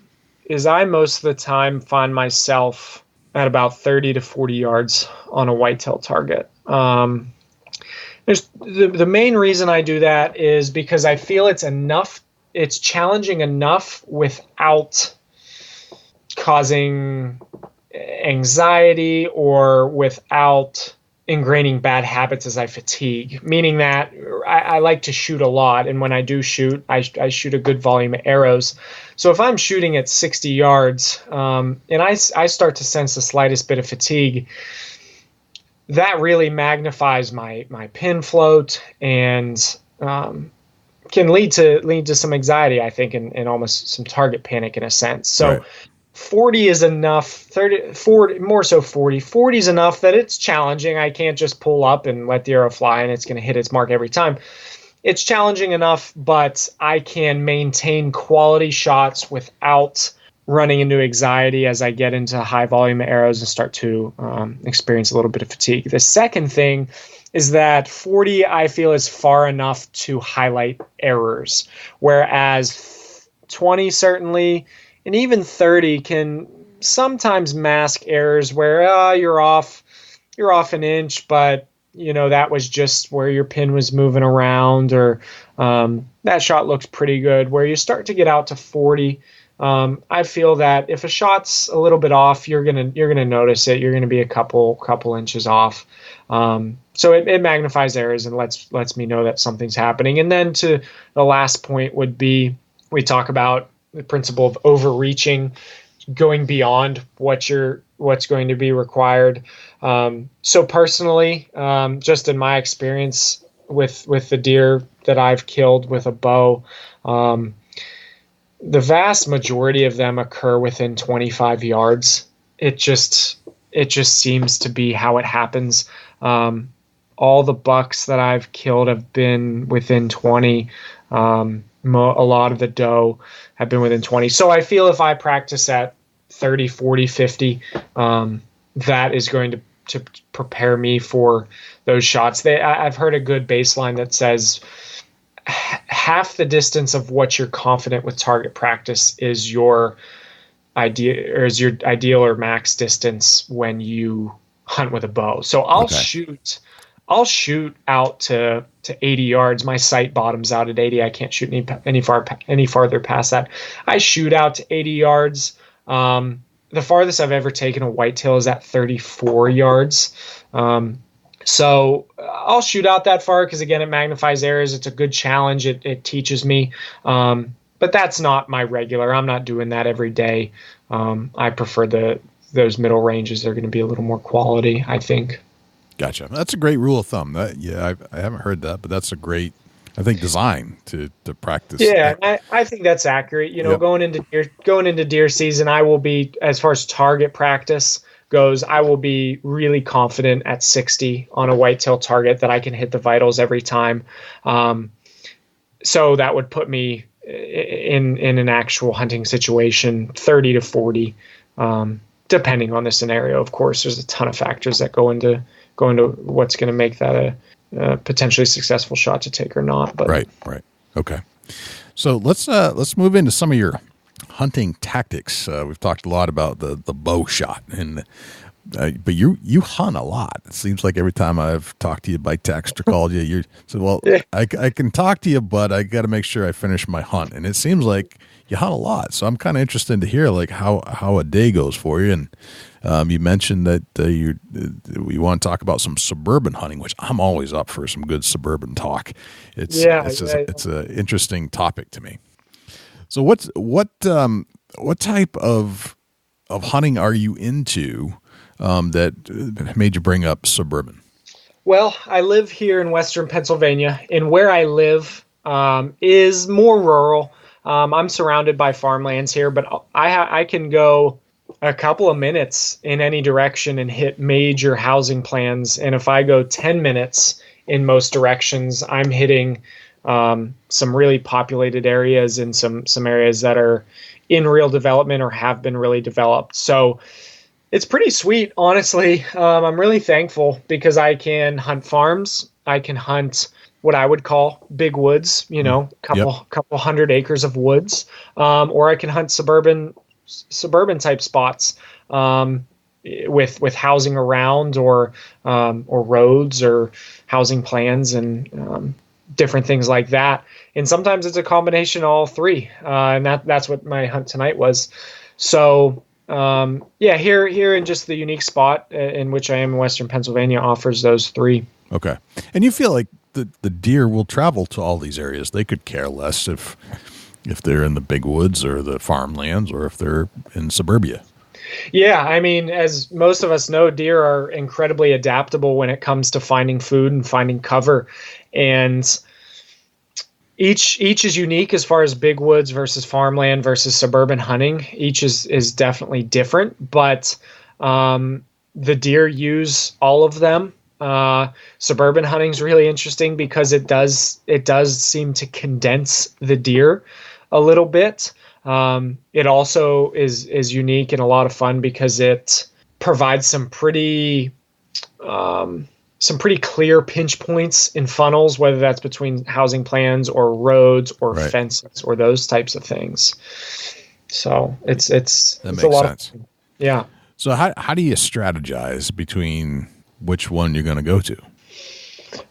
Speaker 2: is I most of the time find myself at about 30 to 40 yards on a whitetail target. There's the main reason I do that is because I feel it's challenging enough without causing anxiety or without ingraining bad habits as I fatigue, meaning that I like to shoot a lot. And when I do shoot, I shoot a good volume of arrows. So if I'm shooting at 60 yards and I start to sense the slightest bit of fatigue, that really magnifies my pin float and can lead to some anxiety, I think, and almost some target panic in a sense. So right. 40 is enough, 40 more so 40 is enough that it's challenging. I can't just pull up and let the arrow fly and it's going to hit its mark every time. It's challenging enough, but I can maintain quality shots without running into anxiety as I get into high volume arrows and start to experience a little bit of fatigue. The second thing is that 40, I feel, is far enough to highlight errors, whereas 20 certainly, and even 30 can sometimes mask errors where you're off an inch, but that was just where your pin was moving around, or that shot looks pretty good. Where you start to get out to 40, I feel that if a shot's a little bit off, you're gonna notice it. You're gonna be a couple inches off. So it magnifies errors and lets me know that something's happening. And then to the last point would be, we talk about the principle of overreaching, going beyond what's going to be required. So personally, just in my experience with the deer that I've killed with a bow, the vast majority of them occur within 25 yards. It just seems to be how it happens. All the bucks that I've killed have been within 20. A lot of the doe have been within 20. So I feel if I practice at 30, 40, 50, that is going to prepare me for those shots. I've heard a good baseline that says half the distance of what you're confident with target practice is your ideal or max distance when you hunt with a bow. So I'll shoot out to 80 yards. My sight bottoms out at 80. I can't shoot any farther past that. I shoot out to 80 yards. The farthest I've ever taken a whitetail is at 34 yards. So I'll shoot out that far because, again, it magnifies errors. It's a good challenge. It teaches me. But that's not my regular. I'm not doing that every day. I prefer those middle ranges. They're going to be a little more quality, I think.
Speaker 1: Gotcha. That's a great rule of thumb. I haven't heard that, but that's a great, I think, design to practice.
Speaker 2: Yeah, I think that's accurate. Yep. going into deer season, I will be, as far as target practice goes, I will be really confident at 60 on a whitetail target that I can hit the vitals every time. So that would put me in an actual hunting situation, 30 to 40, depending on the scenario. Of course, there's a ton of factors that go into what's going to make that a potentially successful shot to take or not. But
Speaker 1: right. Okay. So let's move into some of your hunting tactics. We've talked a lot about the bow shot, but you hunt a lot. It seems like every time I've talked to you by text or called you, you said, "Well, yeah. I can talk to you, but I got to make sure I finish my hunt." And it seems like you hunt a lot. So I'm kind of interested to hear like how a day goes for you. And you mentioned that you want to talk about some suburban hunting, which I'm always up for some good suburban talk. It's an interesting topic to me. So what type of hunting are you into that made you bring up suburban?
Speaker 2: Well, I live here in Western Pennsylvania, and where I live is more rural. I'm surrounded by farmlands here, but I can go a couple of minutes in any direction and hit major housing plans. And if I go 10 minutes in most directions, I'm hitting some really populated areas and some areas that are in real development or have been really developed. So it's pretty sweet, honestly. I'm really thankful because I can hunt farms. I can hunt what I would call big woods, couple 100 acres of woods, or I can hunt suburban type spots with housing around or roads or housing plans and different things like that. And sometimes it's a combination of all three, and that's what my hunt tonight was. So here in just the unique spot in which I am in Western Pennsylvania offers those three.
Speaker 1: Okay, and you feel like the deer will travel to all these areas. They could care less if they're in the big woods or the farmlands or if they're in suburbia.
Speaker 2: Yeah, I mean, as most of us know, deer are incredibly adaptable when it comes to finding food and finding cover. And each is unique as far as big woods versus farmland versus suburban hunting. Each is definitely different, but the deer use all of them. Suburban hunting is really interesting because it does seem to condense the deer a little bit. It also is unique and a lot of fun because it provides some pretty clear pinch points in funnels, whether that's between housing plans or roads or fences or those types of things. So it's a lot of fun. Yeah.
Speaker 1: So how do you strategize between which one you're going to go to?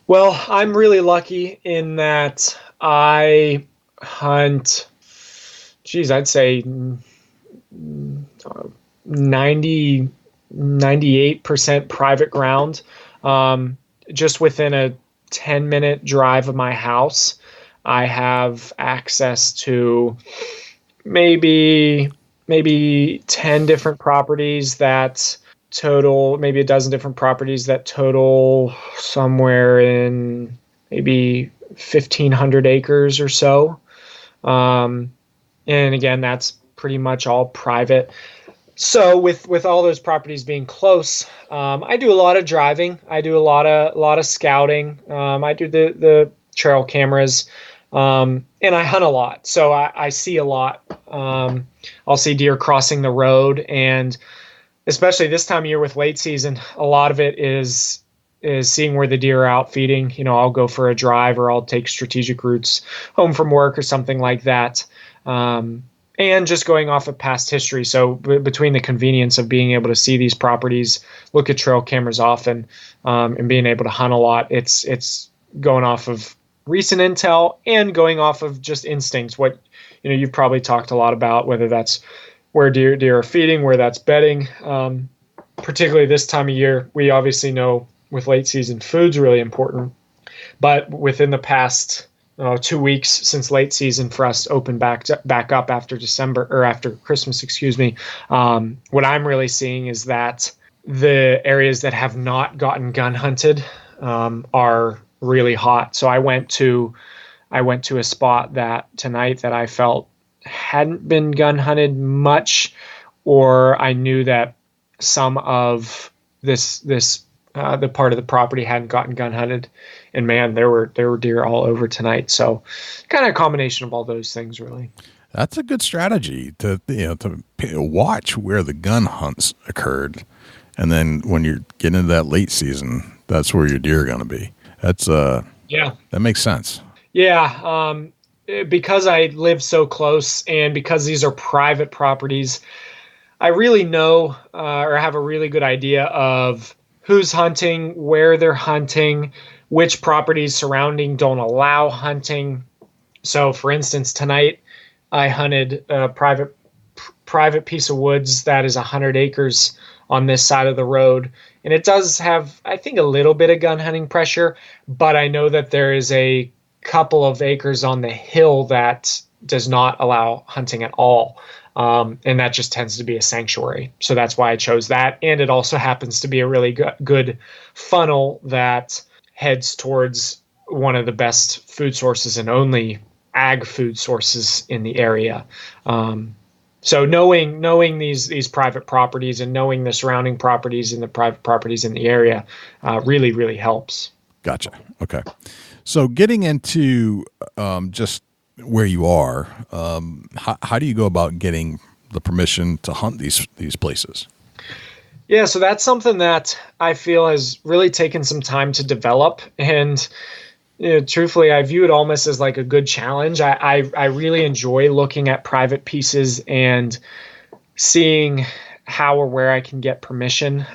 Speaker 2: Well, I'm really lucky in that I hunt, I'd say 98% private ground. Just within a 10-minute drive of my house, I have access to maybe 10 different properties that total, maybe a dozen different properties that total somewhere in maybe 1,500 acres or so. And again, that's pretty much all private. So with all those properties being close, I do a lot of driving. I do a lot of scouting. I do the trail cameras, and I hunt a lot. So I see a lot. I'll see deer crossing the road, and especially this time of year with late season, a lot of it is seeing where the deer are out feeding. You know, I'll go for a drive or I'll take strategic routes home from work or something like that. And just going off of past history. So between the convenience of being able to see these properties, look at trail cameras often, and being able to hunt a lot, it's going off of recent intel and going off of just instincts. What, you've probably talked a lot about, whether that's where deer are feeding, where that's bedding. Particularly this time of year, we obviously know with late season, food's really important. But within the past 2 weeks since late season for us opened back up after December or after Christmas, what I'm really seeing is that the areas that have not gotten gun hunted are really hot. So I went to a spot that tonight that I felt hadn't been gun hunted much, or I knew that some of this the part of the property hadn't gotten gun hunted, and man, there were deer all over tonight. So kind of a combination of all those things, really.
Speaker 1: That's a good strategy to watch where the gun hunts occurred, and then when you're getting into that late season, that's where your deer are going to be. That's that makes sense.
Speaker 2: Yeah, because I live so close, and because these are private properties, I really know or have a really good idea of who's hunting, where they're hunting, which properties surrounding don't allow hunting. So, for instance, tonight I hunted a private piece of woods that is 100 acres on this side of the road. And it does have, I think, a little bit of gun hunting pressure, but I know that there is a couple of acres on the hill that does not allow hunting at all. And that just tends to be a sanctuary. So that's why I chose that. And it also happens to be a really good funnel that heads towards one of the best food sources and only ag food sources in the area. So knowing these private properties and knowing the surrounding properties and the private properties in the area really, really helps.
Speaker 1: Gotcha. Okay. So getting into just where you are, how do you go about getting the permission to hunt these places?
Speaker 2: Yeah, so that's something that I feel has really taken some time to develop. And truthfully, I view it almost as like a good challenge. I really enjoy looking at private pieces and seeing how or where I can get permission.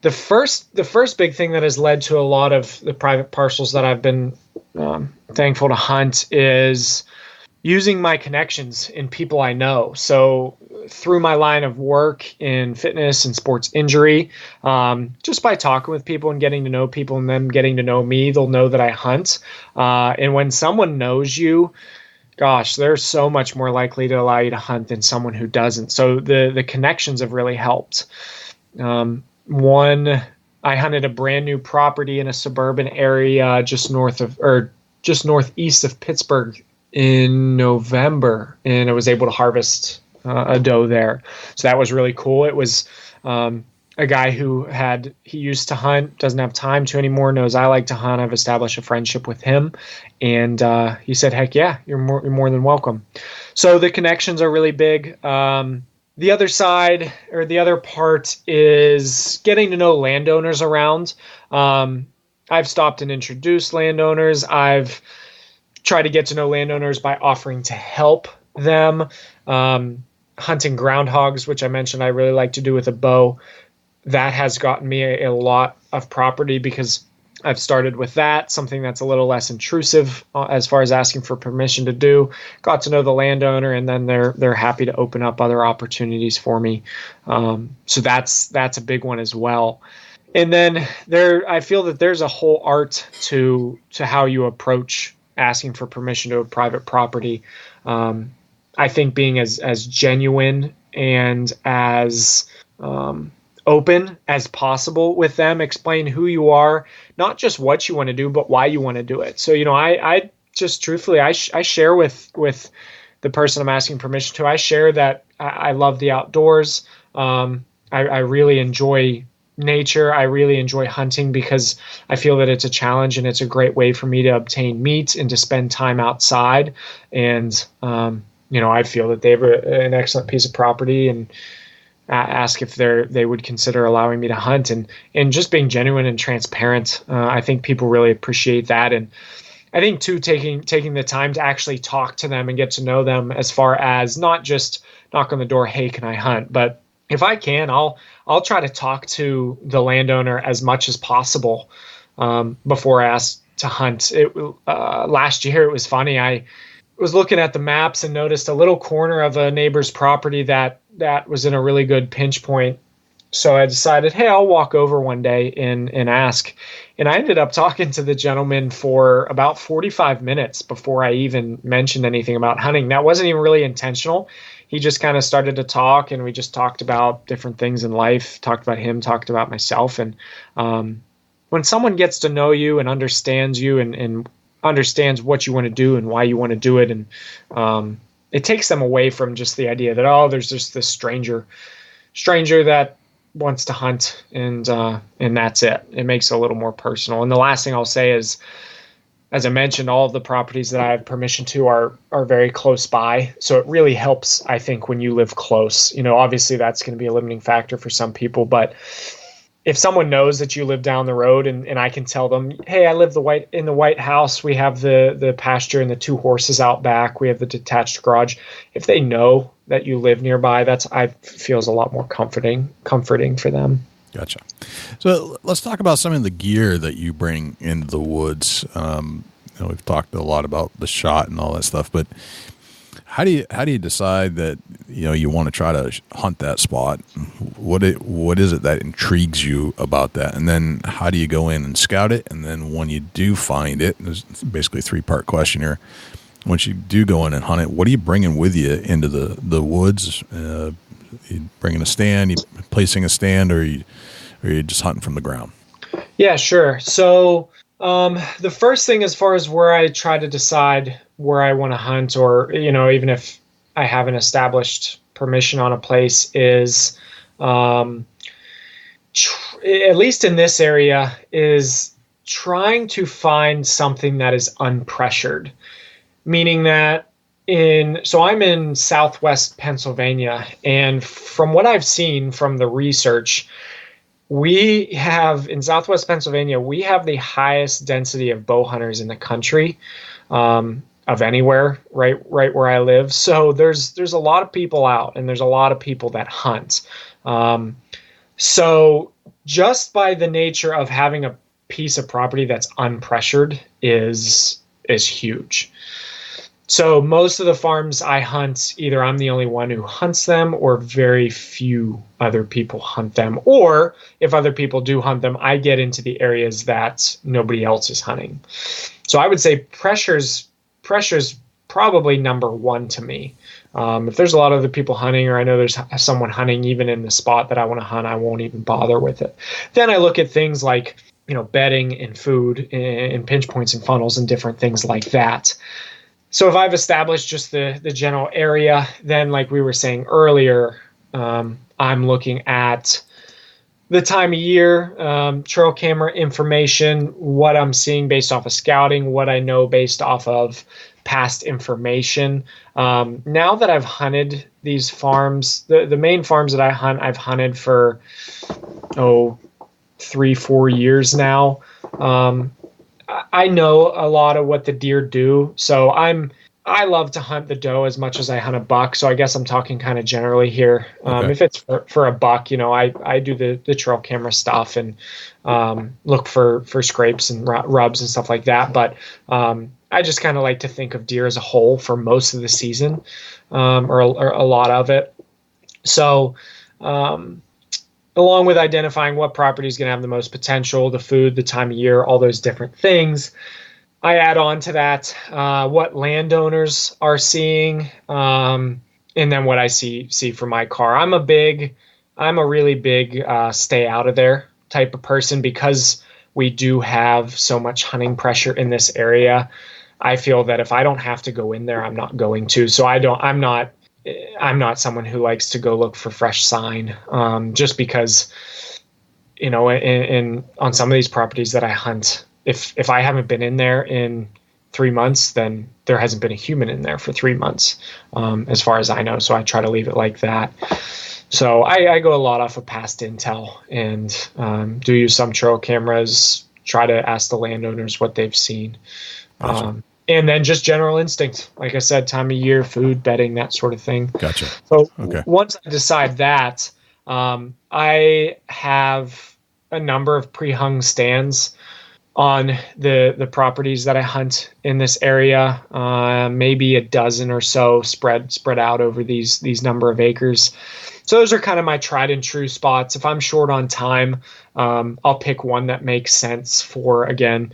Speaker 2: The first big thing that has led to a lot of the private parcels that I've been thankful to hunt is using my connections in people I know. So through my line of work in fitness and sports injury, just by talking with people and getting to know people and them getting to know me, they'll know that I hunt. And when someone knows you, gosh, they're so much more likely to allow you to hunt than someone who doesn't. So the connections have really helped. I hunted a brand new property in a suburban area just northeast of Pittsburgh in November, and I was able to harvest a doe there. So that was really cool. It was a guy he used to hunt, doesn't have time to anymore, knows I like to hunt. I've established a friendship with him, and he said, heck yeah, you're more than welcome. So the connections are really big. The other side, or the other part, is getting to know landowners around. I've stopped and introduced landowners. I've tried to get to know landowners by offering to help them. Hunting groundhogs, which I mentioned I really like to do with a bow, that has gotten me a lot of property because I've started with that, something that's a little less intrusive as far as asking for permission to do. Got to know the landowner, and then they're happy to open up other opportunities for me. So that's a big one as well. And then I feel that there's a whole art to how you approach asking for permission to a private property. I think being as genuine and as open as possible with them, explain who you are, not just what you want to do, but why you want to do it. So, I just truthfully, I share with the person I'm asking permission to, I share that I love the outdoors. I really enjoy nature. I really enjoy hunting because I feel that it's a challenge and it's a great way for me to obtain meat and to spend time outside. And, I feel that they have an excellent piece of property, and ask if they would consider allowing me to hunt, and just being genuine and transparent. I think people really appreciate that. And I think too, taking the time to actually talk to them and get to know them, as far as not just knock on the door, hey, can I hunt? But if I can, I'll try to talk to the landowner as much as possible before I ask to hunt. Last year, it was funny. I was looking at the maps and noticed a little corner of a neighbor's property that was in a really good pinch point. So I decided, hey, I'll walk over one day and ask. And I ended up talking to the gentleman for about 45 minutes before I even mentioned anything about hunting. That wasn't even really intentional. He just kind of started to talk, and we just talked about different things in life, talked about him, talked about myself. And when someone gets to know you and understands you and understands what you want to do and why you want to do it, and it takes them away from just the idea that, there's just this stranger that wants to hunt, and that's it. It makes it a little more personal. And the last thing I'll say is, as I mentioned, all of the properties that I have permission to are very close by. So it really helps, I think, when you live close. Obviously that's going to be a limiting factor for some people, but if someone knows that you live down the road, and I can tell them, hey, I live in the White House, we have the pasture and the 2 horses out back, we have the detached garage. If they know that you live nearby, I feels a lot more comforting for them.
Speaker 1: Gotcha. So let's talk about some of the gear that you bring into the woods. We've talked a lot about the shot and all that stuff, but how do you decide that you want to try to hunt that spot? What is it that intrigues you about that? And then how do you go in and scout it? And then when you do find it, there's basically a 3-part question here. Once you do go in and hunt it, what are you bringing with you into the woods? You bringing a stand? You placing a stand, or are you just hunting from the ground?
Speaker 2: Yeah, sure. So the first thing, as far as where I try to decide where I want to hunt, or even if I haven't established permission on a place, is at least in this area, is trying to find something that is unpressured, meaning that I'm in Southwest Pennsylvania, and from what I've seen from the research, in Southwest Pennsylvania, we have the highest density of bow hunters in the country, of anywhere, right where I live. So there's a lot of people out, and there's a lot of people that hunt. So just by the nature of having a piece of property that's unpressured is huge. So most of the farms I hunt, either I'm the only one who hunts them, or very few other people hunt them. Or if other people do hunt them, I get into the areas that nobody else is hunting. So I would say pressure's probably number one to me. If there's a lot of other people hunting, or I know there's someone hunting even in the spot that I want to hunt, I won't even bother with it. Then I look at things like, bedding and food and pinch points and funnels and different things like that. So if I've established just the general area, then like we were saying earlier, I'm looking at the time of year, trail camera information, what I'm seeing based off of scouting, what I know based off of past information. Now that I've hunted these farms, the main farms that I hunt, I've hunted for 3-4 years now. I know a lot of what the deer do, so I love to hunt the doe as much as I hunt a buck. So I guess I'm talking kind of generally here.
Speaker 1: Okay.
Speaker 2: If it's for a buck, I do the trail camera stuff and look for scrapes and rubs and stuff like that. But I just kind of like to think of deer as a whole for most of the season, or a lot of it. So along with identifying what property is going to have the most potential, the food, the time of year, all those different things, I add on to that what landowners are seeing, and then what I see for my car. I'm a really big stay out of there type of person, because we do have so much hunting pressure in this area. I feel that if I don't have to go in there, I'm not going to. So I'm not someone who likes to go look for fresh sign, just because, in on some of these properties that I hunt, if I haven't been in there in 3 months, then there hasn't been a human in there for 3 months, as far as I know. So I try to leave it like that. So I go a lot off of past intel, and do use some trail cameras, try to ask the landowners what they've seen.
Speaker 1: Gotcha.
Speaker 2: And then just general instinct, like I said, time of year, food, bedding, that sort of thing.
Speaker 1: Gotcha.
Speaker 2: So
Speaker 1: Okay.
Speaker 2: once I decide that, I have a number of pre-hung stands on the properties that I hunt in this area, maybe a dozen or so spread out over these number of acres. So those are kind of my tried and true spots. If I'm short on time, I'll pick one that makes sense for, again,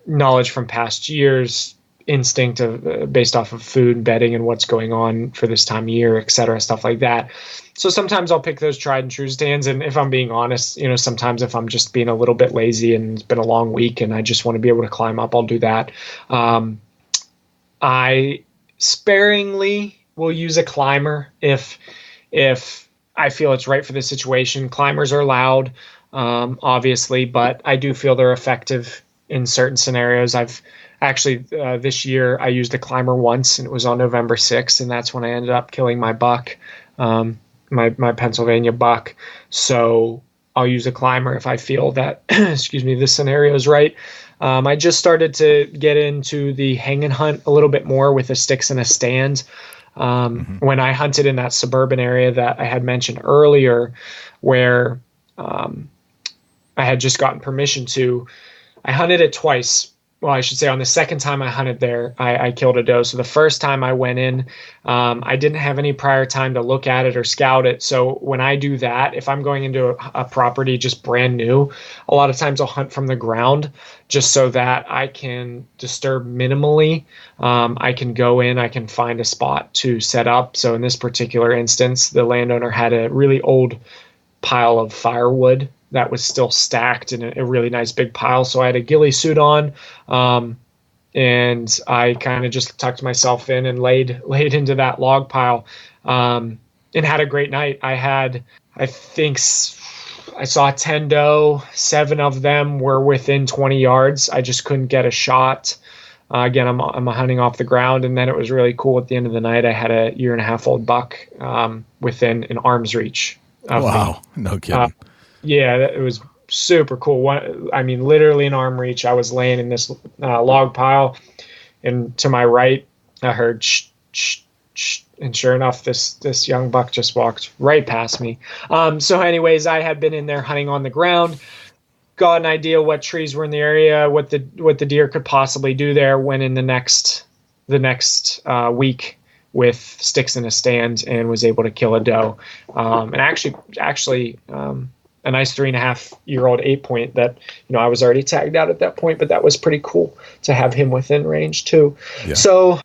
Speaker 2: knowledge from past years, instinct of based off of food, bedding, and what's going on for this time of year, et cetera, stuff like that. So sometimes I'll pick those tried and true stands. And if I'm being honest, sometimes if I'm just being a little bit lazy and it's been a long week and I just want to be able to climb up, I'll do that. I sparingly will use a climber if I feel it's right for the situation. Climbers are loud, obviously, but I do feel they're effective in certain scenarios. I've actually, this year I used a climber once, and it was on November 6th, and that's when I ended up killing my buck, my Pennsylvania buck. So I'll use a climber if I feel that, this scenario is right. I just started to get into the hang and hunt a little bit more with the sticks and a stand. When I hunted in that suburban area that I had mentioned earlier, where I had just gotten permission to, I hunted it twice. Well, I should say on the second time I hunted there, I killed a doe. So the first time I went in, I didn't have any prior time to look at it or scout it. So when I do that, if I'm going into a property just brand new, a lot of times I'll hunt from the ground just so that I can disturb minimally. I can go in, I can find a spot to set up. So in this particular instance, the landowner had a really old pile of firewood that was still stacked in a really nice big pile. So I had a ghillie suit on, and I kind of just tucked myself in and laid into that log pile, and had a great night. I saw 10 doe, 7 of them were within 20 yards. I just couldn't get a shot. Again, I'm hunting off the ground, and then it was really cool. At the end of the night, I had a 1.5-year-old buck within an arm's reach of me.
Speaker 1: Wow, no kidding.
Speaker 2: Yeah, it was super cool. Literally an arm reach. I was laying in this log pile, and to my right, I heard shh, shh, shh, and sure enough, this young buck just walked right past me. So anyways, I had been in there hunting on the ground, got an idea what trees were in the area, what the deer could possibly do there. Went in the next week with sticks in a stand and was able to kill a doe. And actually, a nice 3.5-year-old 8-point that, I was already tagged out at that point, but that was pretty cool to have him within range too. Yeah. So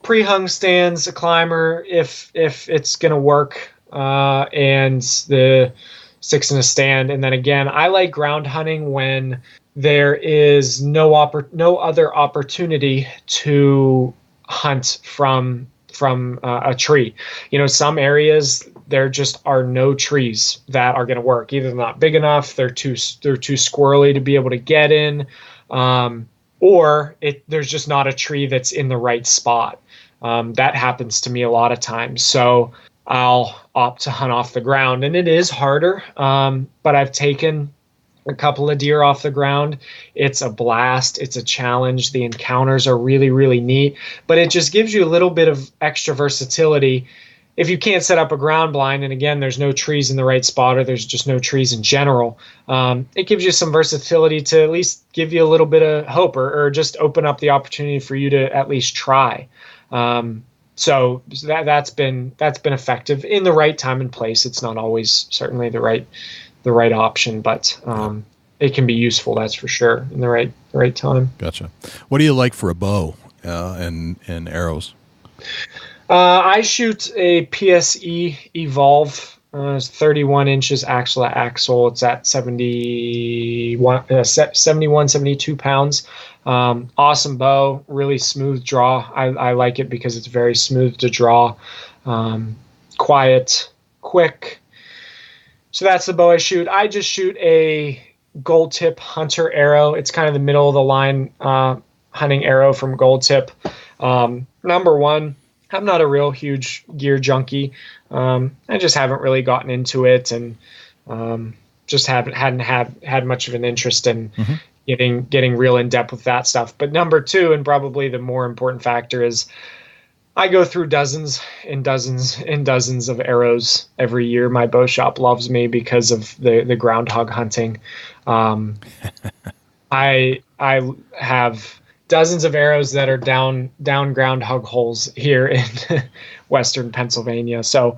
Speaker 2: pre-hung stands, a climber, if it's going to work, and the 6 in a stand. And then again, I like ground hunting when there is no other opportunity to hunt from a tree. Some areas there just are no trees that are going to work. Either they're not big enough, they're too squirrely to be able to get in, or there's just not a tree that's in the right spot. That happens to me a lot of times. So I'll opt to hunt off the ground, and it is harder. But I've taken a couple of deer off the ground. It's a blast. It's a challenge. The encounters are really, really neat, but it just gives you a little bit of extra versatility. If you can't set up a ground blind, and again, there's no trees in the right spot, or there's just no trees in general, it gives you some versatility to at least give you a little bit of hope, or just open up the opportunity for you to at least try. So that's been effective in the right time and place. It's not always certainly the right option, but it can be useful, that's for sure, in the right time.
Speaker 1: Gotcha. What do you like for a bow and arrows?
Speaker 2: I shoot a PSE Evolve. It's 31 inches axle to axle. It's at 71, 72 pounds. Awesome bow, really smooth draw. I like it because it's very smooth to draw, quiet, quick. So that's the bow I shoot. I just shoot a gold tip hunter arrow. It's kind of the middle of the line hunting arrow from Gold Tip. Number one, I'm not a real huge gear junkie. I just haven't really gotten into it, and just hadn't had much of an interest in getting real in depth with that stuff. But number two, and probably the more important factor, is I go through dozens and dozens and dozens of arrows every year. My bow shop loves me because of the groundhog hunting. I have dozens of arrows that are down groundhog holes here in Western Pennsylvania. So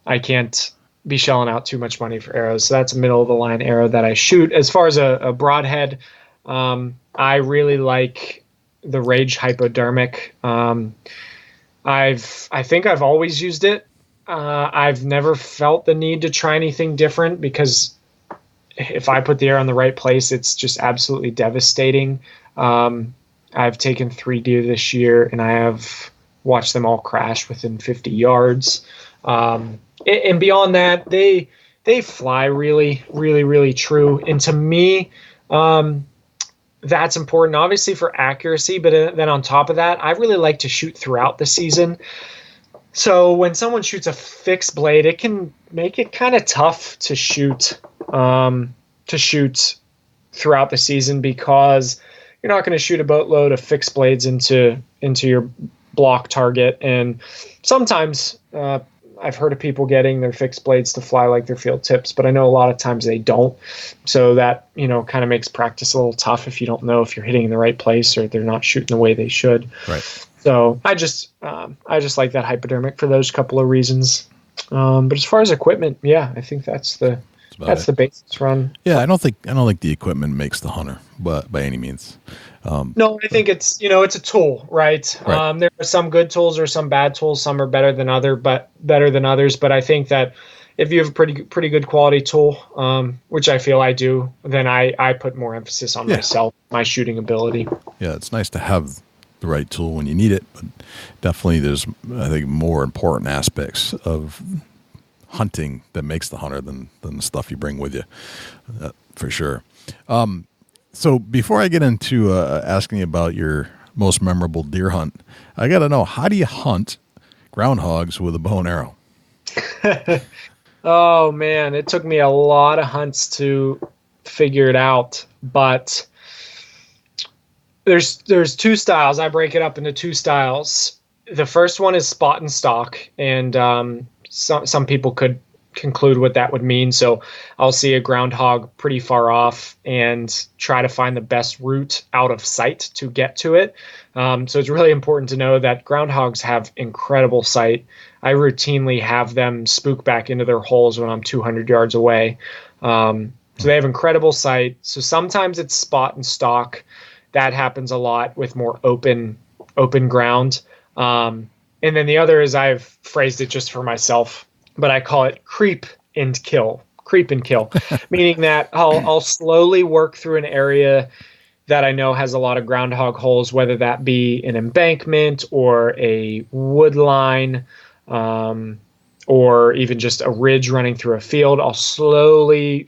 Speaker 2: I can't be shelling out too much money for arrows. So that's a middle of the line arrow that I shoot. As far as a broadhead, I really like the Rage Hypodermic. I think I've always used it. I've never felt the need to try anything different, because if I put the arrow in the right place, it's just absolutely devastating. I've taken 3 deer this year, and I have watched them all crash within 50 yards. And beyond that, they fly really, really, really true. And to me, that's important, obviously, for accuracy. But then on top of that, I really like to shoot throughout the season. So when someone shoots a fixed blade, it can make it kind of tough to shoot throughout the season, because you're not going to shoot a boatload of fixed blades into your block target. And sometimes I've heard of people getting their fixed blades to fly like their field tips, but I know a lot of times they don't. So that, kind of makes practice a little tough if you don't know if you're hitting in the right place or they're not shooting the way they should.
Speaker 1: Right.
Speaker 2: So I just like that hypodermic for those couple of reasons. But as far as equipment, yeah, I think that's the basis run.
Speaker 1: Yeah, I don't think the equipment makes the hunter, but by any means.
Speaker 2: No, I think it's it's a tool, right? There are some good tools or some bad tools. Some are better than others. But I think that if you have a pretty good quality tool, which I feel I do, then I put more emphasis on myself, my shooting ability. Yeah, it's nice to have the right tool when you need it, but definitely there's, I think, more important aspects of hunting that makes the hunter than the stuff you bring with you, for sure. So before I get into asking you about your most memorable deer hunt, I got to know, how do you hunt groundhogs with a bow and arrow? Oh man, it took me a lot of hunts to figure it out, but there's 2 styles. I break it up into 2 styles. The first one is spot and stalk, and some people could conclude what that would mean. So I'll see a groundhog pretty far off and try to find the best route out of sight to get to it. So it's really important to know that groundhogs have incredible sight. I routinely have them spook back into their holes when I'm 200 yards away. So they have incredible sight. So sometimes it's spot and stalk. That happens a lot with more open ground. And then the other is, I've phrased it just for myself, but I call it creep and kill, meaning that I'll slowly work through an area that I know has a lot of groundhog holes, whether that be an embankment or a wood line, or even just a ridge running through a field. I'll slowly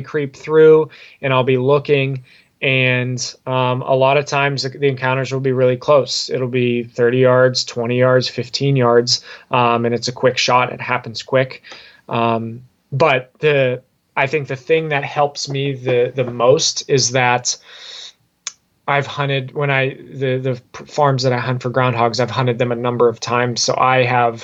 Speaker 2: creep through, and I'll be looking. And a lot of times the encounters will be really close. It'll be 30 yards, 20 yards, 15 yards, and it's a quick shot. It happens quick. But I think the thing that helps me the most is that I've hunted the farms that I hunt for groundhogs, I've hunted them a number of times. So I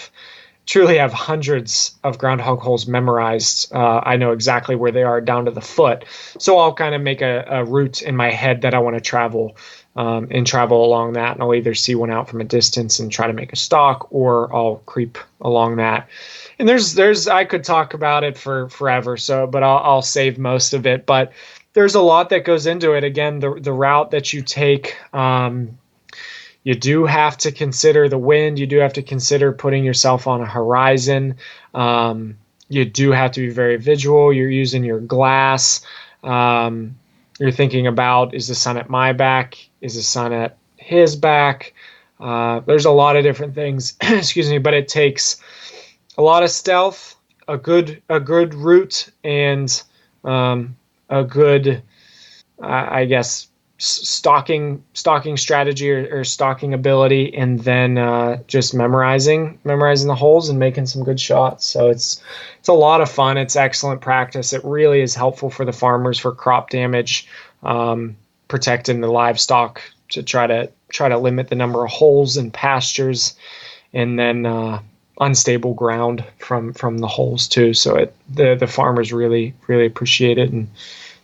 Speaker 2: truly have hundreds of groundhog holes memorized. I know exactly where they are down to the foot. So I'll kind of make a route in my head that I want to travel, and travel along that. And I'll either see one out from a distance and try to make a stalk, or I'll creep along that. And I could talk about it for forever. But I'll save most of it. But there's a lot that goes into it. Again, the route that you take, you do have to consider the wind. You do have to consider putting yourself on a horizon. You do have to be very visual. You're using your glass. You're thinking about, is the sun at my back? Is the sun at his back? There's a lot of different things, excuse me, but it takes a lot of stealth, a good route, and a good, I guess, stalking strategy or stalking ability, and then just memorizing the holes and making some good shots. So it's a lot of fun. It's excellent practice. It really is helpful for the farmers for crop damage, protecting the livestock, to try to limit the number of holes in pastures, and then unstable ground from the holes too. So the farmers really appreciate it, and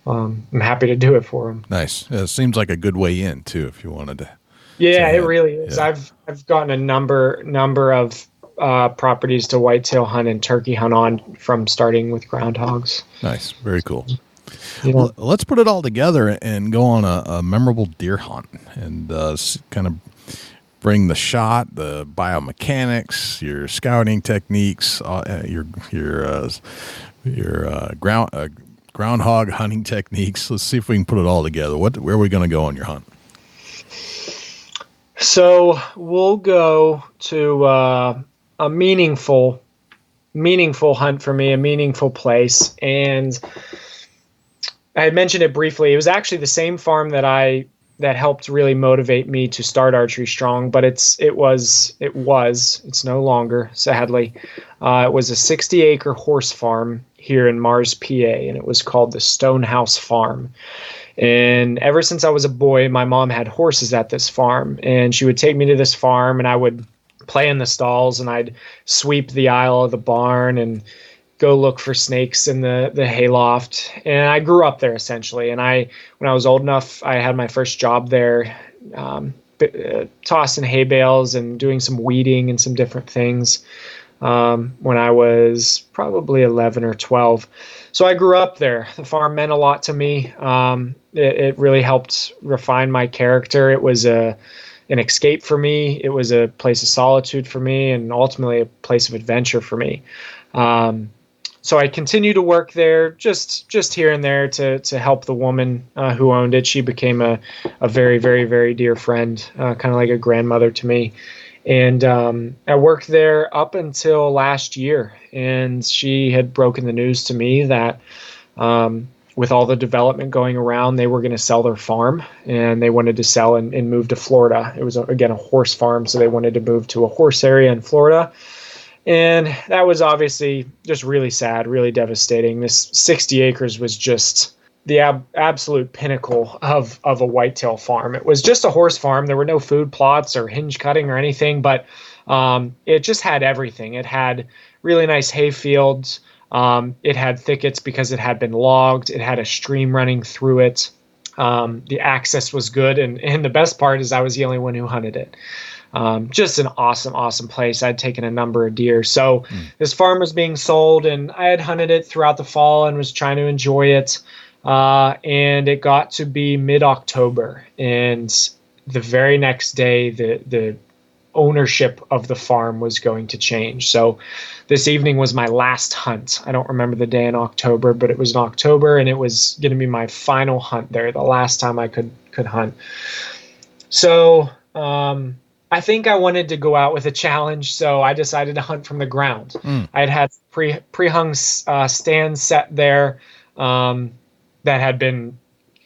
Speaker 2: I'm happy to do it for them.
Speaker 1: Nice. It seems like a good way in too, if you wanted to.
Speaker 2: Yeah, it really is.
Speaker 1: Yeah.
Speaker 2: I've gotten a number of properties to whitetail hunt and turkey hunt on from starting with groundhogs.
Speaker 1: Nice. Very cool.
Speaker 2: Yeah.
Speaker 1: Well, let's put it all together and go on a memorable deer hunt, and kind of bring the shot, the biomechanics, your scouting techniques, your groundhog hunting techniques. Let's see if we can put it all together. Where are we going to go on your hunt?
Speaker 2: So we'll go to a meaningful hunt for me, a meaningful place. And I had mentioned it briefly. It was actually the same farm that helped really motivate me to start archery strong, but it's no longer, sadly. It was a 60-acre horse farm here in Mars, PA, and it was called the Stonehouse Farm. And ever since I was a boy, my mom had horses at this farm, and she would take me to this farm, and I would play in the stalls, and I'd sweep the aisle of the barn and go look for snakes in the hayloft. And I grew up there essentially. And when I was old enough, I had my first job there, tossing hay bales and doing some weeding and some different things, when I was probably 11 or 12. So I grew up there. The farm meant a lot to me. It really helped refine my character. It was an escape for me. It was a place of solitude for me, and ultimately a place of adventure for me. So I continued to work there, just here and there to help the woman who owned it. She became a very, very, very dear friend, kind of like a grandmother to me. And I worked there up until last year, and she had broken the news to me that with all the development going around, they were going to sell their farm, and they wanted to sell and move to Florida. It was, again, a horse farm, so they wanted to move to a horse area in Florida. And that was obviously just really sad, really devastating. This 60 acres was just the absolute pinnacle of a whitetail farm. It was just a horse farm. There were no food plots or hinge cutting or anything, but it just had everything. It had really nice hay fields. It had thickets because it had been logged. It had a stream running through it. The access was good. And the best part is I was the only one who hunted it. Just an awesome place. I'd taken a number of deer. So this farm was being sold, and I had hunted it throughout the fall and was trying to enjoy it. And it got to be mid-October, and the very next day, the ownership of the farm was going to change. So this evening was my last hunt. I don't remember the day in October, but it was in October, and it was going to be my final hunt there, the last time I could hunt. So I think I wanted to go out with a challenge, so I decided to hunt from the ground. I had pre-hung stands set there that had been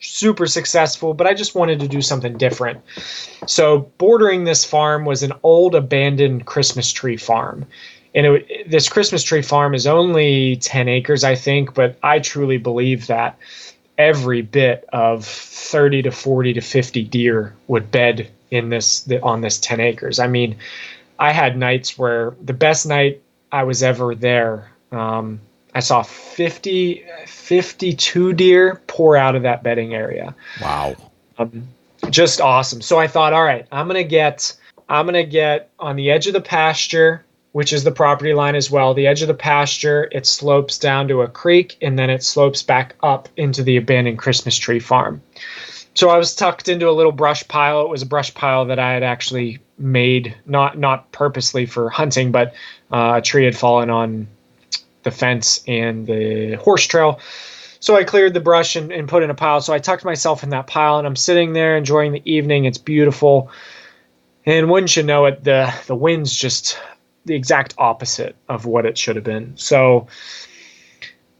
Speaker 2: super successful, but I just wanted to do something different. So bordering this farm was an old abandoned Christmas tree farm. And this Christmas tree farm is only 10 acres, I think, but I truly believe that every bit of 30 to 40 to 50 deer would bed in on this 10 acres. I mean, I had nights where the best night I was ever there, I saw 52 deer pour out of that bedding area.
Speaker 1: Wow.
Speaker 2: Just awesome. So I thought, all right, I'm going to get on the edge of the pasture, which is the property line as well. The edge of the pasture, it slopes down to a creek, and then it slopes back up into the abandoned Christmas tree farm. So I was tucked into a little brush pile. It was a brush pile that I had actually made, not purposely for hunting, but a tree had fallen on the fence and the horse trail. So I cleared the brush and put in a pile. So I tucked myself in that pile, and I'm sitting there enjoying the evening. It's beautiful. And wouldn't you know it, the wind's just the exact opposite of what it should have been. So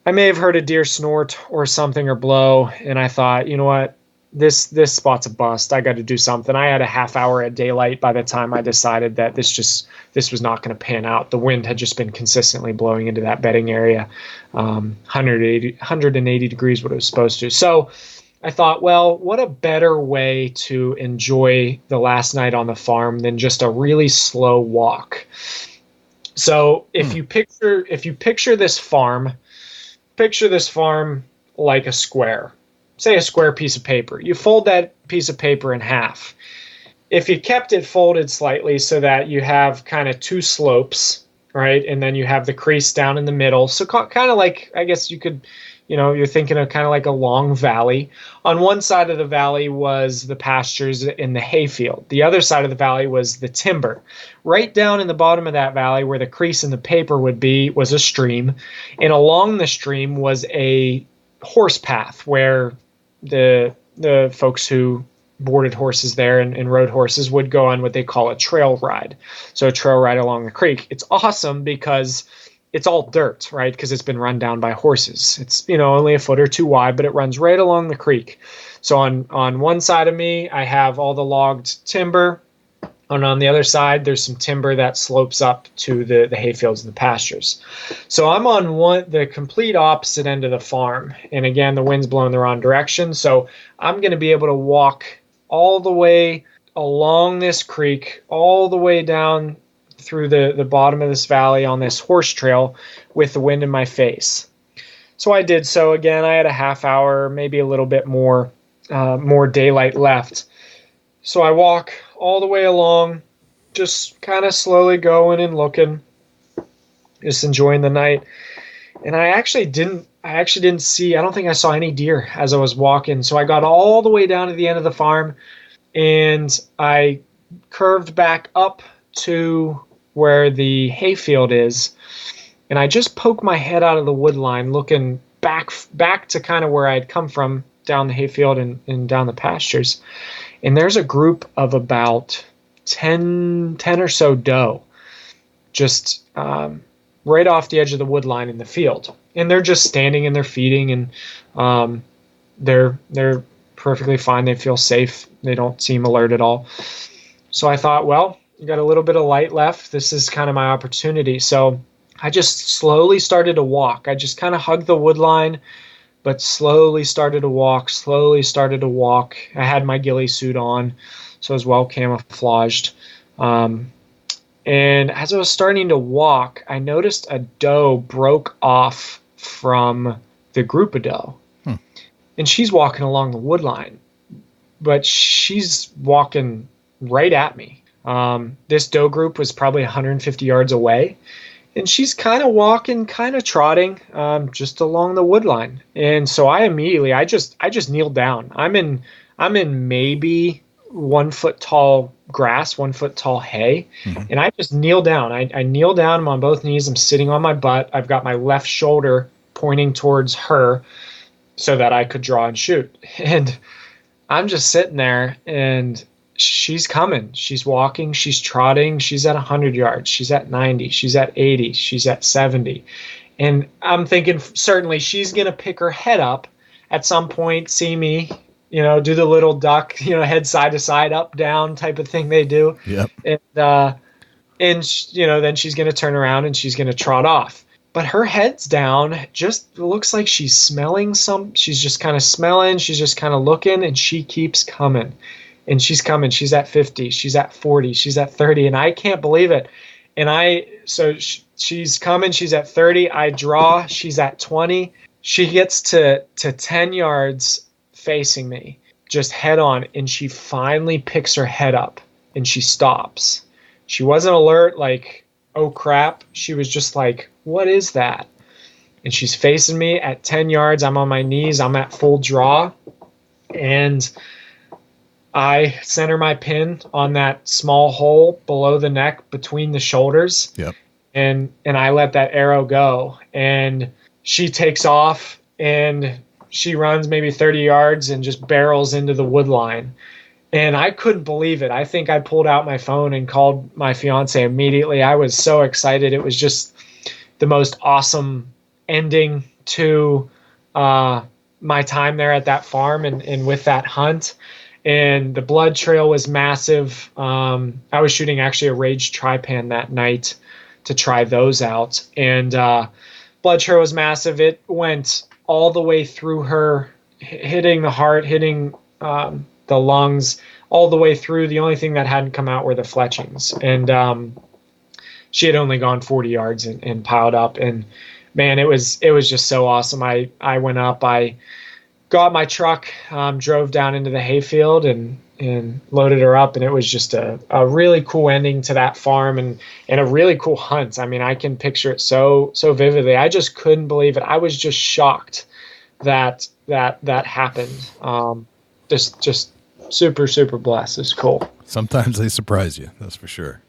Speaker 2: I may have heard a deer snort or something or blow, and I thought, you know what? This spot's a bust. I got to do something. I had a half hour at daylight by the time I decided that this was not going to pan out. The wind had just been consistently blowing into that bedding area, 180 degrees what it was supposed to. So I thought, well, what a better way to enjoy the last night on the farm than just a really slow walk. So if you picture this farm like a square. Say a square piece of paper. You fold that piece of paper in half. If you kept it folded slightly so that you have kind of two slopes, right? And then you have the crease down in the middle. So kind of like, I guess you could, you're thinking of kind of like a long valley. On one side of the valley was the pastures in the hayfield. The other side of the valley was the timber. Right down in the bottom of that valley where the crease in the paper would be was a stream. And along the stream was a horse path where the folks who boarded horses there and rode horses would go on what they call a trail ride. So a trail ride along the creek. It's awesome because it's all dirt, right? Because it's been run down by horses. It's, only a foot or two wide, but it runs right along the creek. So on one side of me, I have all the logged timber. And on the other side, there's some timber that slopes up to the hayfields and the pastures. So I'm on the complete opposite end of the farm. And again, the wind's blowing the wrong direction. So I'm going to be able to walk all the way along this creek, all the way down through the bottom of this valley on this horse trail with the wind in my face. So I did so. Again, I had a half hour, maybe a little bit more daylight left. So I walk all the way along, just kind of slowly going and looking, just enjoying the night. And I actually didn't see, I don't think I saw any deer as I was walking. So I got all the way down to the end of the farm, and I curved back up to where the hayfield is. And I just poked my head out of the wood line, looking back to kind of where I'd come from, down the hayfield and down the pastures. And there's a group of about 10 or so doe just right off the edge of the wood line in the field. And they're just standing and they're feeding, and they're perfectly fine. They feel safe. They don't seem alert at all. So I thought, well, you got a little bit of light left. This is kind of my opportunity. So I just slowly started to walk. I just kind of hugged the wood line, but slowly started to walk. I had my ghillie suit on, so I was well camouflaged. And as I was starting to walk, I noticed a doe broke off from the group of doe. And she's walking along the wood line, but she's walking right at me. This doe group was probably 150 yards away, and she's kind of walking, kind of trotting, just along the wood line. And so I just kneeled down. I'm in maybe 1 foot tall grass, 1 foot tall hay. And I just kneel down. I kneel down. I'm on both knees. I'm sitting on my butt. I've got my left shoulder pointing towards her so that I could draw and shoot. And I'm just sitting there, and she's coming. She's walking. She's trotting. She's at 100 yards. She's at 90. She's at 80. She's at 70. And I'm thinking certainly she's going to pick her head up at some point, see me, do the little duck, head side to side, up, down type of thing they do.
Speaker 1: Yep.
Speaker 2: And then she's going to turn around and she's going to trot off. But her head's down, just looks like she's smelling she's just kind of smelling, she's just kind of looking, and she keeps coming. And she's coming. She's at 50, she's at 40, she's at 30, and I can't believe it. And she's coming, she's at 30, I draw, she's at 20. She gets to 10 yards facing me, just head on, and she finally picks her head up and she stops. She wasn't alert, like, oh crap. She was just like, what is that? And she's facing me at 10 yards. I'm on my knees. I'm at full draw. And I center my pin on that small hole below the neck between the shoulders.
Speaker 1: Yep.
Speaker 2: And I let that arrow go. And she takes off and she runs maybe 30 yards and just barrels into the wood line. And I couldn't believe it. I think I pulled out my phone and called my fiance immediately. I was so excited. It was just the most awesome ending to my time there at that farm and with that hunt. And the blood trail was massive. I was shooting actually a Rage Tri-Pan that night to try those out. And blood trail was massive. It went all the way through her, hitting the heart, hitting the lungs, all the way through. The only thing that hadn't come out were the fletchings. And she had only gone 40 yards and piled up. And man, it was just so awesome. I went up, I got my truck, drove down into the hayfield and loaded her up. And it was just a really cool ending to that farm and a really cool hunt. I mean, I can picture it so vividly. I just couldn't believe it. I was just shocked that happened. Just super, super blessed. It's cool.
Speaker 1: Sometimes they surprise you. That's for sure.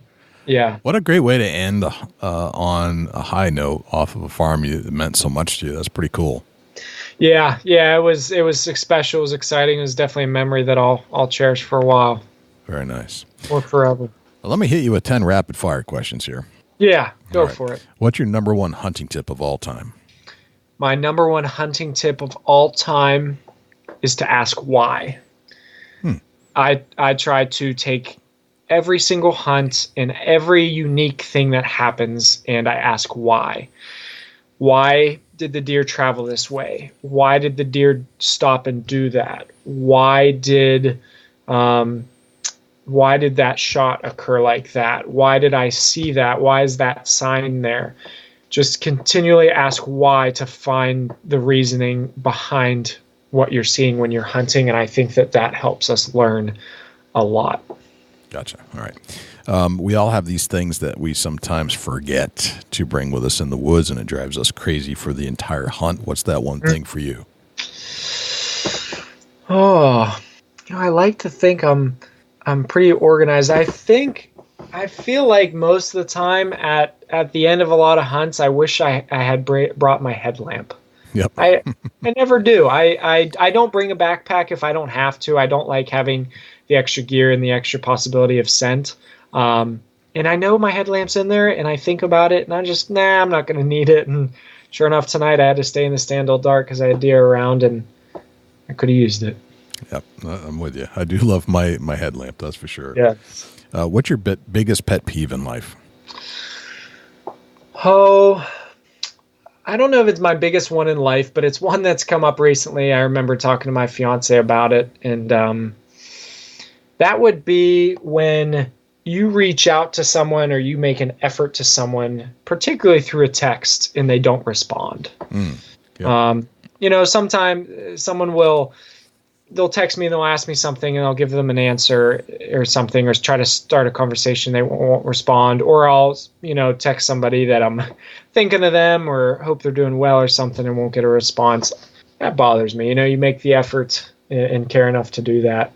Speaker 2: Yeah.
Speaker 1: What a great way to end on a high note off of a farm that meant so much to you. That's pretty cool.
Speaker 2: Yeah. It was special. It was exciting. It was definitely a memory that I'll cherish for a while.
Speaker 1: Very nice.
Speaker 2: Or forever.
Speaker 1: Well, let me hit you with 10 rapid fire questions here.
Speaker 2: Yeah. Go for it.
Speaker 1: What's your number one hunting tip of all time?
Speaker 2: My number one hunting tip of all time is to ask why. I try to take every single hunt and every unique thing that happens, and I ask why. Why did the deer travel this way? Why did the deer stop and do that? Why did that shot occur like that? Why did I see that? Why is that sign there? Just continually ask why to find the reasoning behind what you're seeing when you're hunting, and I think that helps us learn a lot.
Speaker 1: Gotcha. All right. We all have these things that we sometimes forget to bring with us in the woods, and it drives us crazy for the entire hunt. What's that one thing for you?
Speaker 2: Oh, I like to think I'm pretty organized. I feel like most of the time at the end of a lot of hunts, I wish I had brought my headlamp.
Speaker 1: Yep.
Speaker 2: I never do. I don't bring a backpack if I don't have to. I don't like having the extra gear and the extra possibility of scent. And I know my headlamp's in there, and I think about it, and I'm just, I'm not going to need it. And sure enough, tonight I had to stay in the stand all dark because I had deer around, and I could have used it.
Speaker 1: Yep, I'm with you. I do love my headlamp, that's for sure.
Speaker 2: Yeah.
Speaker 1: What's your biggest pet peeve in life?
Speaker 2: Oh, I don't know if it's my biggest one in life, but it's one that's come up recently. I remember talking to my fiance about it, and that would be when you reach out to someone or you make an effort to someone, particularly through a text, and they don't respond. Yep. Sometimes someone will they'll text me and they'll ask me something and I'll give them an answer or something, or try to start a conversation. They won't respond, or I'll, text somebody that I'm thinking of them or hope they're doing well or something and won't get a response. That bothers me. You make the effort and care enough to do that.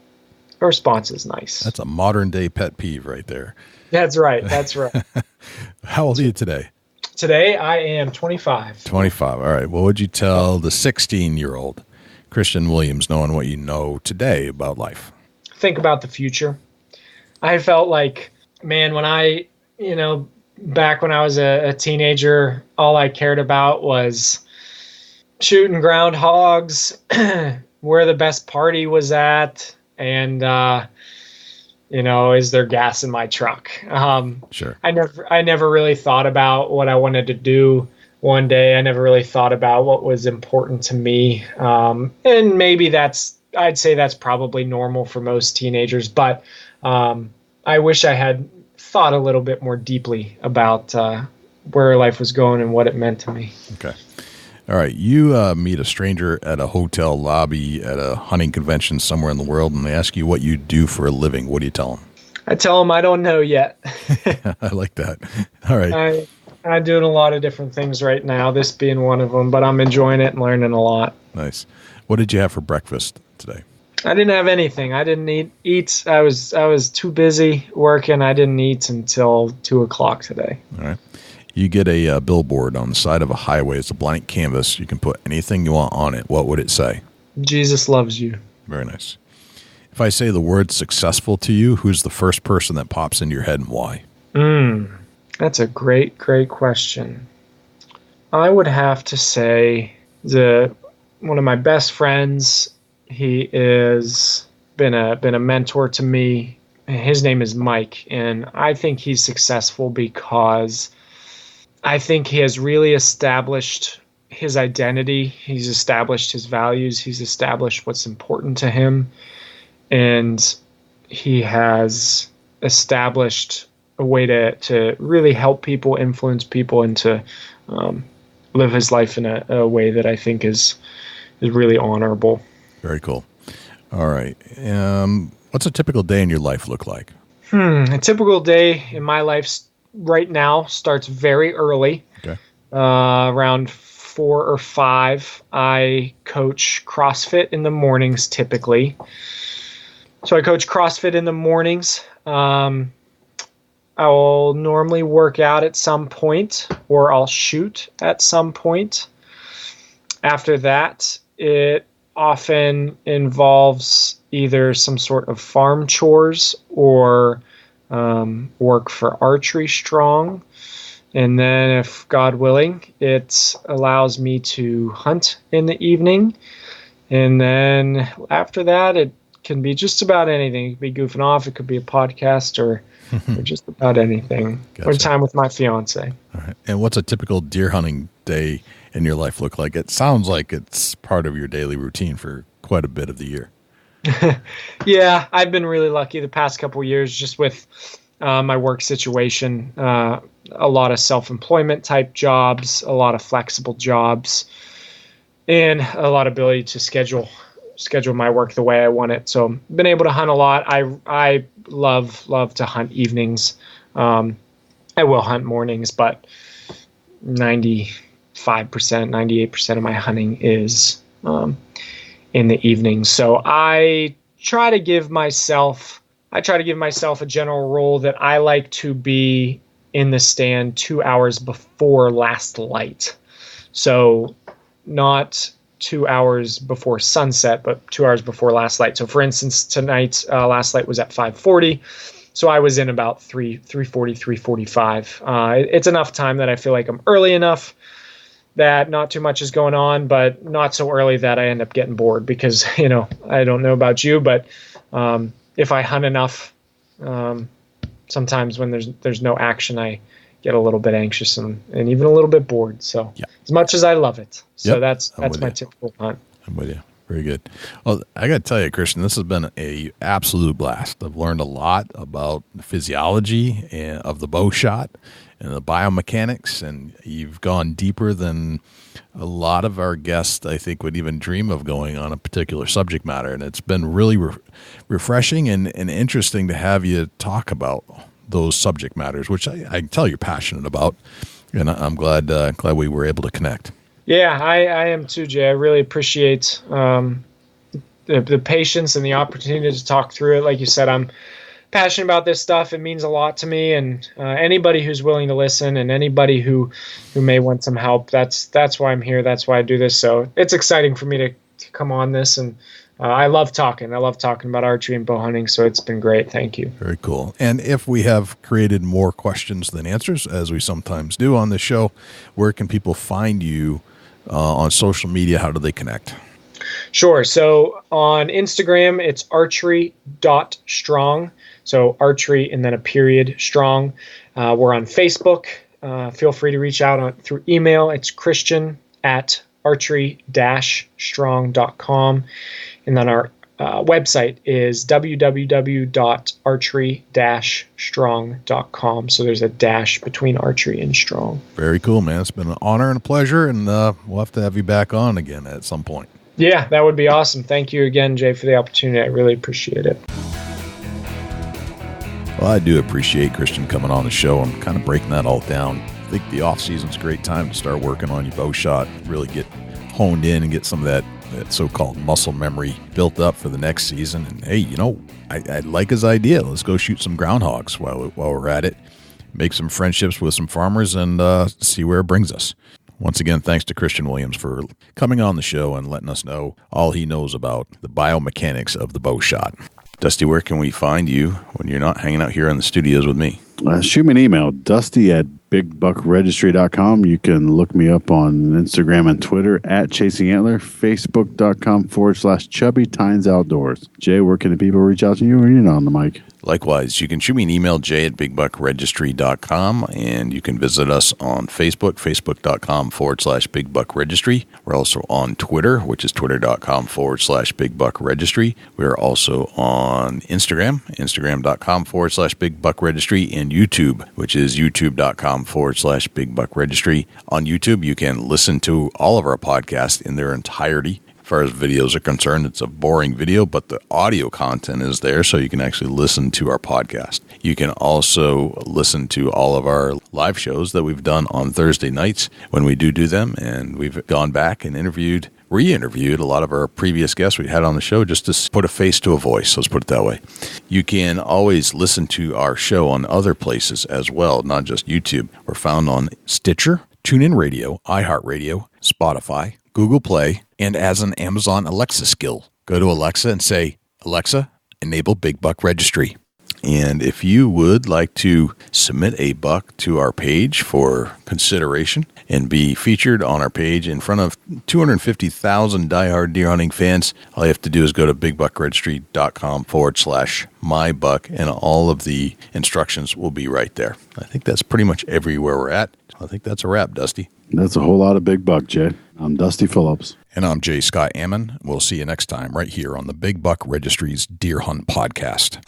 Speaker 2: A response is nice.
Speaker 1: That's a modern day pet peeve right there.
Speaker 2: That's right. That's right.
Speaker 1: How old are you today?
Speaker 2: Today I am 25.
Speaker 1: 25. All right. What would you tell the 16-year-old Christian Williams, knowing what you know today about life?
Speaker 2: Think about the future. I felt like, man, when I, back when I was a teenager, all I cared about was shooting groundhogs, where the best party was at, and, is there gas in my truck?
Speaker 1: Sure.
Speaker 2: I never really thought about what I wanted to do one day. I never really thought about what was important to me. And maybe I'd say that's probably normal for most teenagers, but I wish I had thought a little bit more deeply about where life was going and what it meant to me.
Speaker 1: Okay. All right. You meet a stranger at a hotel lobby at a hunting convention somewhere in the world, and they ask you what you do for a living. What do you tell them?
Speaker 2: I tell them I don't know yet.
Speaker 1: I like that. All right.
Speaker 2: I'm doing a lot of different things right now, this being one of them, but I'm enjoying it and learning a lot.
Speaker 1: Nice. What did you have for breakfast today?
Speaker 2: I didn't have anything. I didn't eat. I was too busy working. I didn't eat until 2:00 today.
Speaker 1: All right. You get a billboard on the side of a highway. It's a blank canvas. You can put anything you want on it. What would it say?
Speaker 2: Jesus loves you.
Speaker 1: Very nice. If I say the word successful to you, who's the first person that pops into your head and why?
Speaker 2: That's a great, great question. I would have to say one of my best friends. He is been a mentor to me. His name is Mike, and I think he's successful because I think he has really established his identity. He's established his values. He's established what's important to him. And he has established a way to really help people, influence people, and to live his life in a way that I think is really honorable.
Speaker 1: Very cool. All right. What's a typical day in your life look like?
Speaker 2: A typical day in my life right now starts very early.
Speaker 1: Okay.
Speaker 2: Around 4 or 5. I coach CrossFit in the mornings typically. So I coach CrossFit in the mornings. I will normally work out at some point, or I'll shoot at some point. After that, it often involves either some sort of farm chores or work for Archery Strong. And then, if God willing, it allows me to hunt in the evening. And then after that, it can be just about anything. It could be goofing off. It could be a podcast or just about anything.
Speaker 1: Gotcha.
Speaker 2: Or time with my fiance.
Speaker 1: All right. And what's a typical deer hunting day in your life look like? It sounds like it's part of your daily routine for quite a bit of the year.
Speaker 2: Yeah, I've been really lucky the past couple of years just with my work situation. A lot of self-employment type jobs, a lot of flexible jobs, and a lot of ability to schedule my work the way I want it. So I've been able to hunt a lot. I love to hunt evenings. I will hunt mornings, but 95%, 98% of my hunting is in the evening. So I try to give myself a general rule that I like to be in the stand 2 hours before last light. So not 2 hours before sunset, but 2 hours before last light. So for instance, tonight, last light was at 5:40. So I was in about 3:40, 3:45. It's enough time that I feel like I'm early enough that not too much is going on, but not so early that I end up getting bored because, I don't know about you, but if I hunt enough, sometimes when there's no action, I get a little bit anxious and even a little bit bored. So as much as I love it. So that's my typical hunt.
Speaker 1: I'm with you. Very good. Well, I got to tell you, Christian, this has been a absolute blast. I've learned a lot about the physiology of the bow shot and the biomechanics, and you've gone deeper than a lot of our guests, I think, would even dream of going on a particular subject matter. And it's been really refreshing and interesting to have you talk about those subject matters, which I can tell you're passionate about. And I'm glad we were able to connect.
Speaker 2: Yeah, I am too, Jay. I really appreciate the patience and the opportunity to talk through it. Like you said, I'm passionate about this stuff. It means a lot to me, and anybody who's willing to listen, and anybody who may want some help, that's why I'm here. That's why I do this. So it's exciting for me to come on this, and I love talking. I love talking about archery and bow hunting, so it's been great. Thank you.
Speaker 1: Very cool. And if we have created more questions than answers, as we sometimes do on this show, where can people find you on social media? How do they connect?
Speaker 2: Sure. So on Instagram, it's archery.strong. So archery and then a period strong. We're on Facebook. Feel free to reach out through email. It's christian@archery-strong.com. And then our website is www.archery-strong.com. So there's a dash between archery and strong.
Speaker 1: Very cool, man. It's been an honor and a pleasure, and we'll have to have you back on again at some point.
Speaker 2: Yeah, that would be awesome. Thank you again, Jay, for the opportunity. I really appreciate it.
Speaker 1: Well, I do appreciate Christian coming on the show and kind of breaking that all down. I think the off-season's a great time to start working on your bow shot, really get honed in and get some of that so-called muscle memory built up for the next season. And hey, I like his idea. Let's go shoot some groundhogs while we're at it, make some friendships with some farmers, and see where it brings us. Once again, thanks to Christian Williams for coming on the show and letting us know all he knows about the biomechanics of the bow shot. Dusty, where can we find you when you're not hanging out here in the studios with me?
Speaker 8: Shoot me an email, dusty@bigbuckregistry.com. You can look me up on Instagram and Twitter @ChasingAntler, Facebook.com/Chubby Tines Outdoors. Jay, where can the people reach out to you, or you're not on the mic?
Speaker 1: Likewise, you can shoot me an email, jay@bigbuckregistry.com, and you can visit us on Facebook, facebook.com/bigbuckregistry. We're also on Twitter, which is twitter.com/bigbuckregistry. We're also on Instagram, instagram.com/bigbuckregistry, and YouTube, which is youtube.com/bigbuckregistry. On YouTube, you can listen to all of our podcasts in their entirety. As far as videos are concerned, it's a boring video, but the audio content is there, so you can actually listen to our podcast. You can also listen to all of our live shows that we've done on Thursday nights when we do them, and we've gone back and re-interviewed a lot of our previous guests we had on the show just to put a face to a voice, let's put it that way. You can always listen to our show on other places as well, not just YouTube. We're found on Stitcher, TuneIn Radio, iHeartRadio, Spotify, Google Play, and as an Amazon Alexa skill. Go to Alexa and say, Alexa, enable Big Buck Registry. And if you would like to submit a buck to our page for consideration and be featured on our page in front of 250,000 diehard deer hunting fans, all you have to do is go to bigbuckregistry.com/mybuck, and all of the instructions will be right there. I think that's pretty much everywhere we're at. I think that's a wrap, Dusty.
Speaker 8: That's a whole lot of big buck, Jay. I'm Dusty Phillips.
Speaker 1: And I'm Jay Scott Ammann. We'll see you next time right here on the Big Buck Registry's Deer Hunt Podcast.